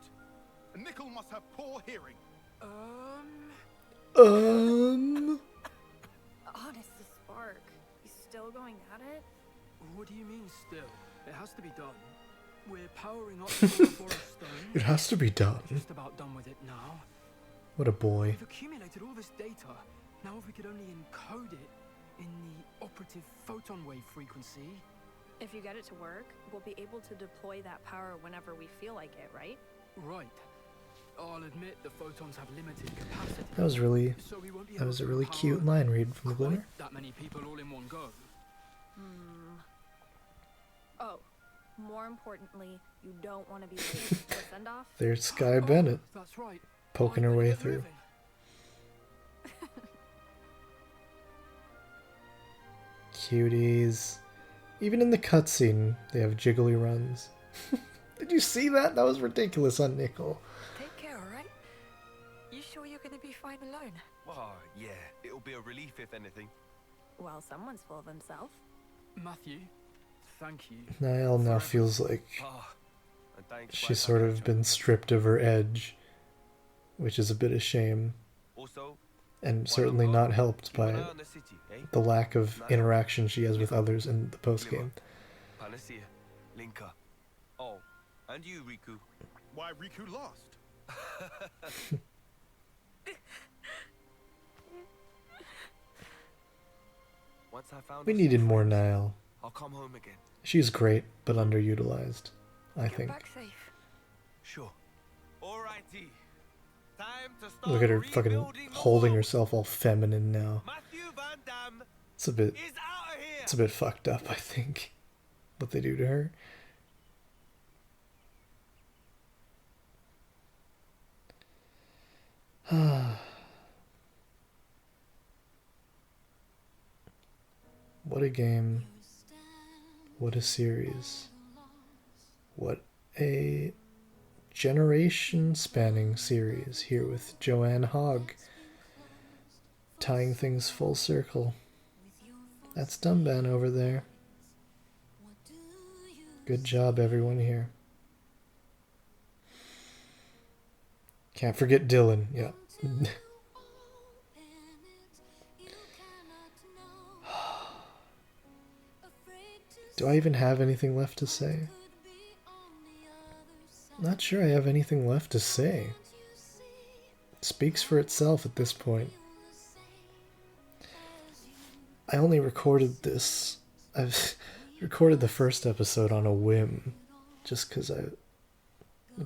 Nickel must have poor hearing. Honest to Spark. He's still going at it? What do you mean still? It has to be done. We're powering up the forest stone. It has to be done. Just about done with it now. What a boy. We've accumulated all this data. Now if we could only encode it in the operative photon wave frequency. If you get it to work, we'll be able to deploy that power whenever we feel like it, right? Right. I'll admit the photons have limited capacity. That was really, so we won't be that was a able to really power cute line read from the quite Glimmer. that many people all in one go. Oh, more importantly, you don't want to be late for the send-off? There's Sky Bennett, That's right. poking her way through. Cuties. Even in the cutscene, they have jiggly runs. Did you see that? That was ridiculous on Nickel. Take care, alright? You sure you're gonna be fine alone? Oh, yeah. It'll be a relief if anything. Well, someone's full of himself. Matthew, thank you. Niall now feels like And thanks, she's sort of been stripped of her edge, which is a bit of shame. Also, And certainly not helped by the lack of interaction she has with others in the postgame. Panacea, Linka. Oh, and you, Riku. Why Riku lost? Once I found We needed more Niall. I'll come home again. She's great, but underutilized, I think. Back safe. Sure. Alrighty. Time to start. Look at her fucking holding herself all feminine now. Matthew Van Damme It's a bit, is out of here. it's a bit fucked up, I think, what they do to her. What a game. What a series. What a generation-spanning series here with Joanne Hogg tying things full circle. That's Dumban over there. Good job, everyone here. Can't forget Dylan. Yeah. Do I even have anything left to say? Not sure I have anything left to say. It speaks for itself at this point. I only recorded this. I've recorded the first episode on a whim. Just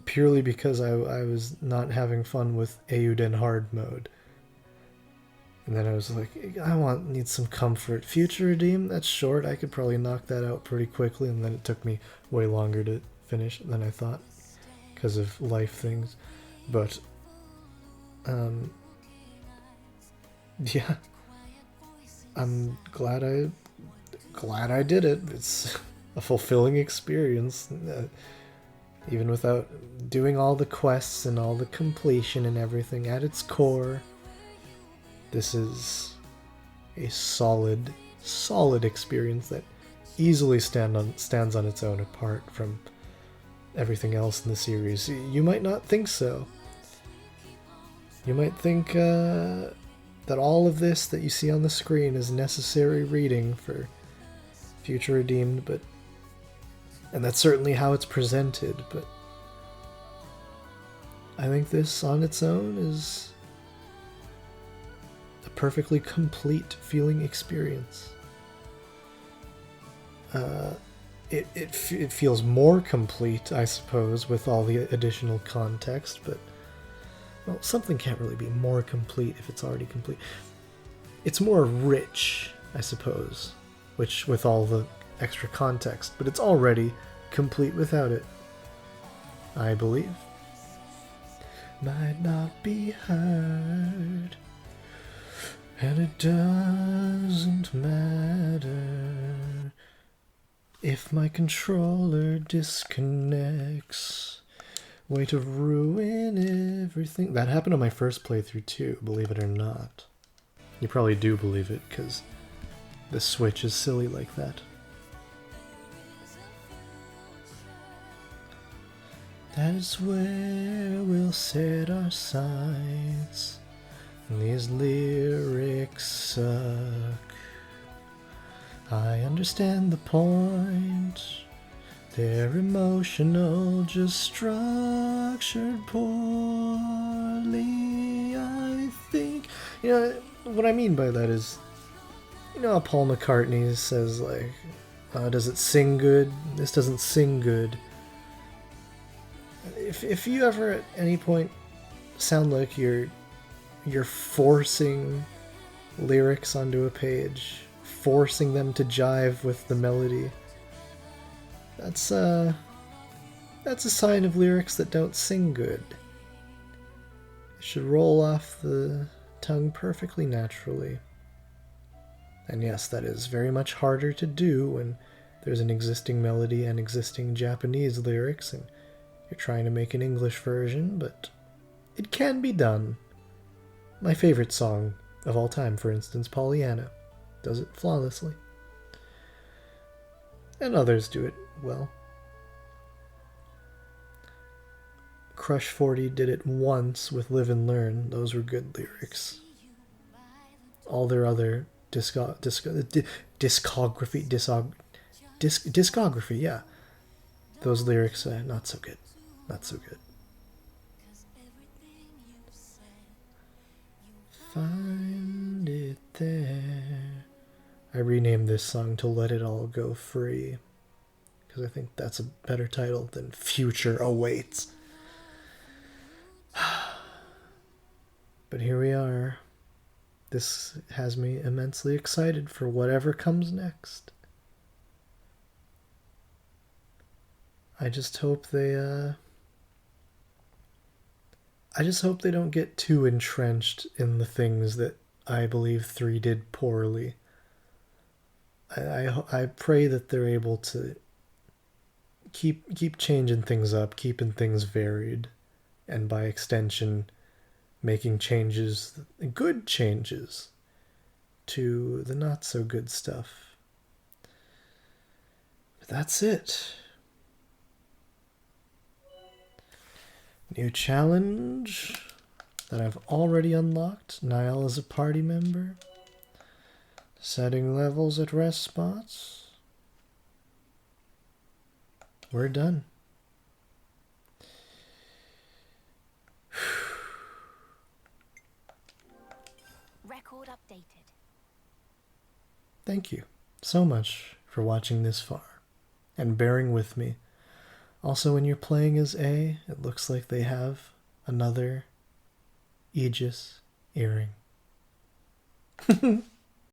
purely because I was not having fun with Eiyuden hard mode. And then I was like, need some comfort. Future Redeem, that's short. I could probably knock that out pretty quickly. And then it took me way longer to finish than I thought because of life things. But, yeah, I'm glad I did it. It's a fulfilling experience. Even without doing all the quests and all the completion and everything at its core. This is a solid experience that easily stands on its own apart from everything else in the series. You might not think so. You might think that all of this that you see on the screen is necessary reading for Future Redeemed, and that's certainly how it's presented, but I think this on its own is a perfectly complete viewing experience. It feels more complete, I suppose, with all the additional context, but, well, something can't really be more complete if it's already complete. It's more rich, I suppose, which with all the extra context, but it's already complete without it, I believe. Might not be heard, and it doesn't matter if my controller disconnects. Way to ruin everything. That happened on my first playthrough too, believe it or not. You probably do believe it, because the Switch is silly like that. That is where we'll set our sights. These lyrics suck. I understand the point. They're emotional, just structured poorly, I think. You know, what I mean by that is, you know how Paul McCartney says, like, does it sing good? This doesn't sing good. If you ever at any point sound like you're forcing lyrics onto a page, forcing them to jive with the melody, that's a sign of lyrics that don't sing good. It should roll off the tongue perfectly naturally. And yes, that is very much harder to do when there's an existing melody and existing Japanese lyrics and you're trying to make an English version, but it can be done. My favorite song of all time, for instance, Pollyanna, does it flawlessly. And others do it well. Crush 40 did it once with Live and Learn. Those were good lyrics. All their other discography, yeah. Those lyrics, not so good. Not so good. Find it there. I renamed this song to Let It All Go Free, because I think that's a better title than Future Awaits. But here we are. This has me immensely excited for whatever comes next. I just hope they don't get too entrenched in the things that I believe 3 did poorly. I pray that they're able to keep changing things up, keeping things varied, and by extension, making changes, good changes, to the not so good stuff. But that's it. New challenge that I've already unlocked. Niall is a party member. Setting levels at rest spots. We're done. Record updated. Thank you so much for watching this far and bearing with me. Also, when you're playing as A, it looks like they have another Aegis earring.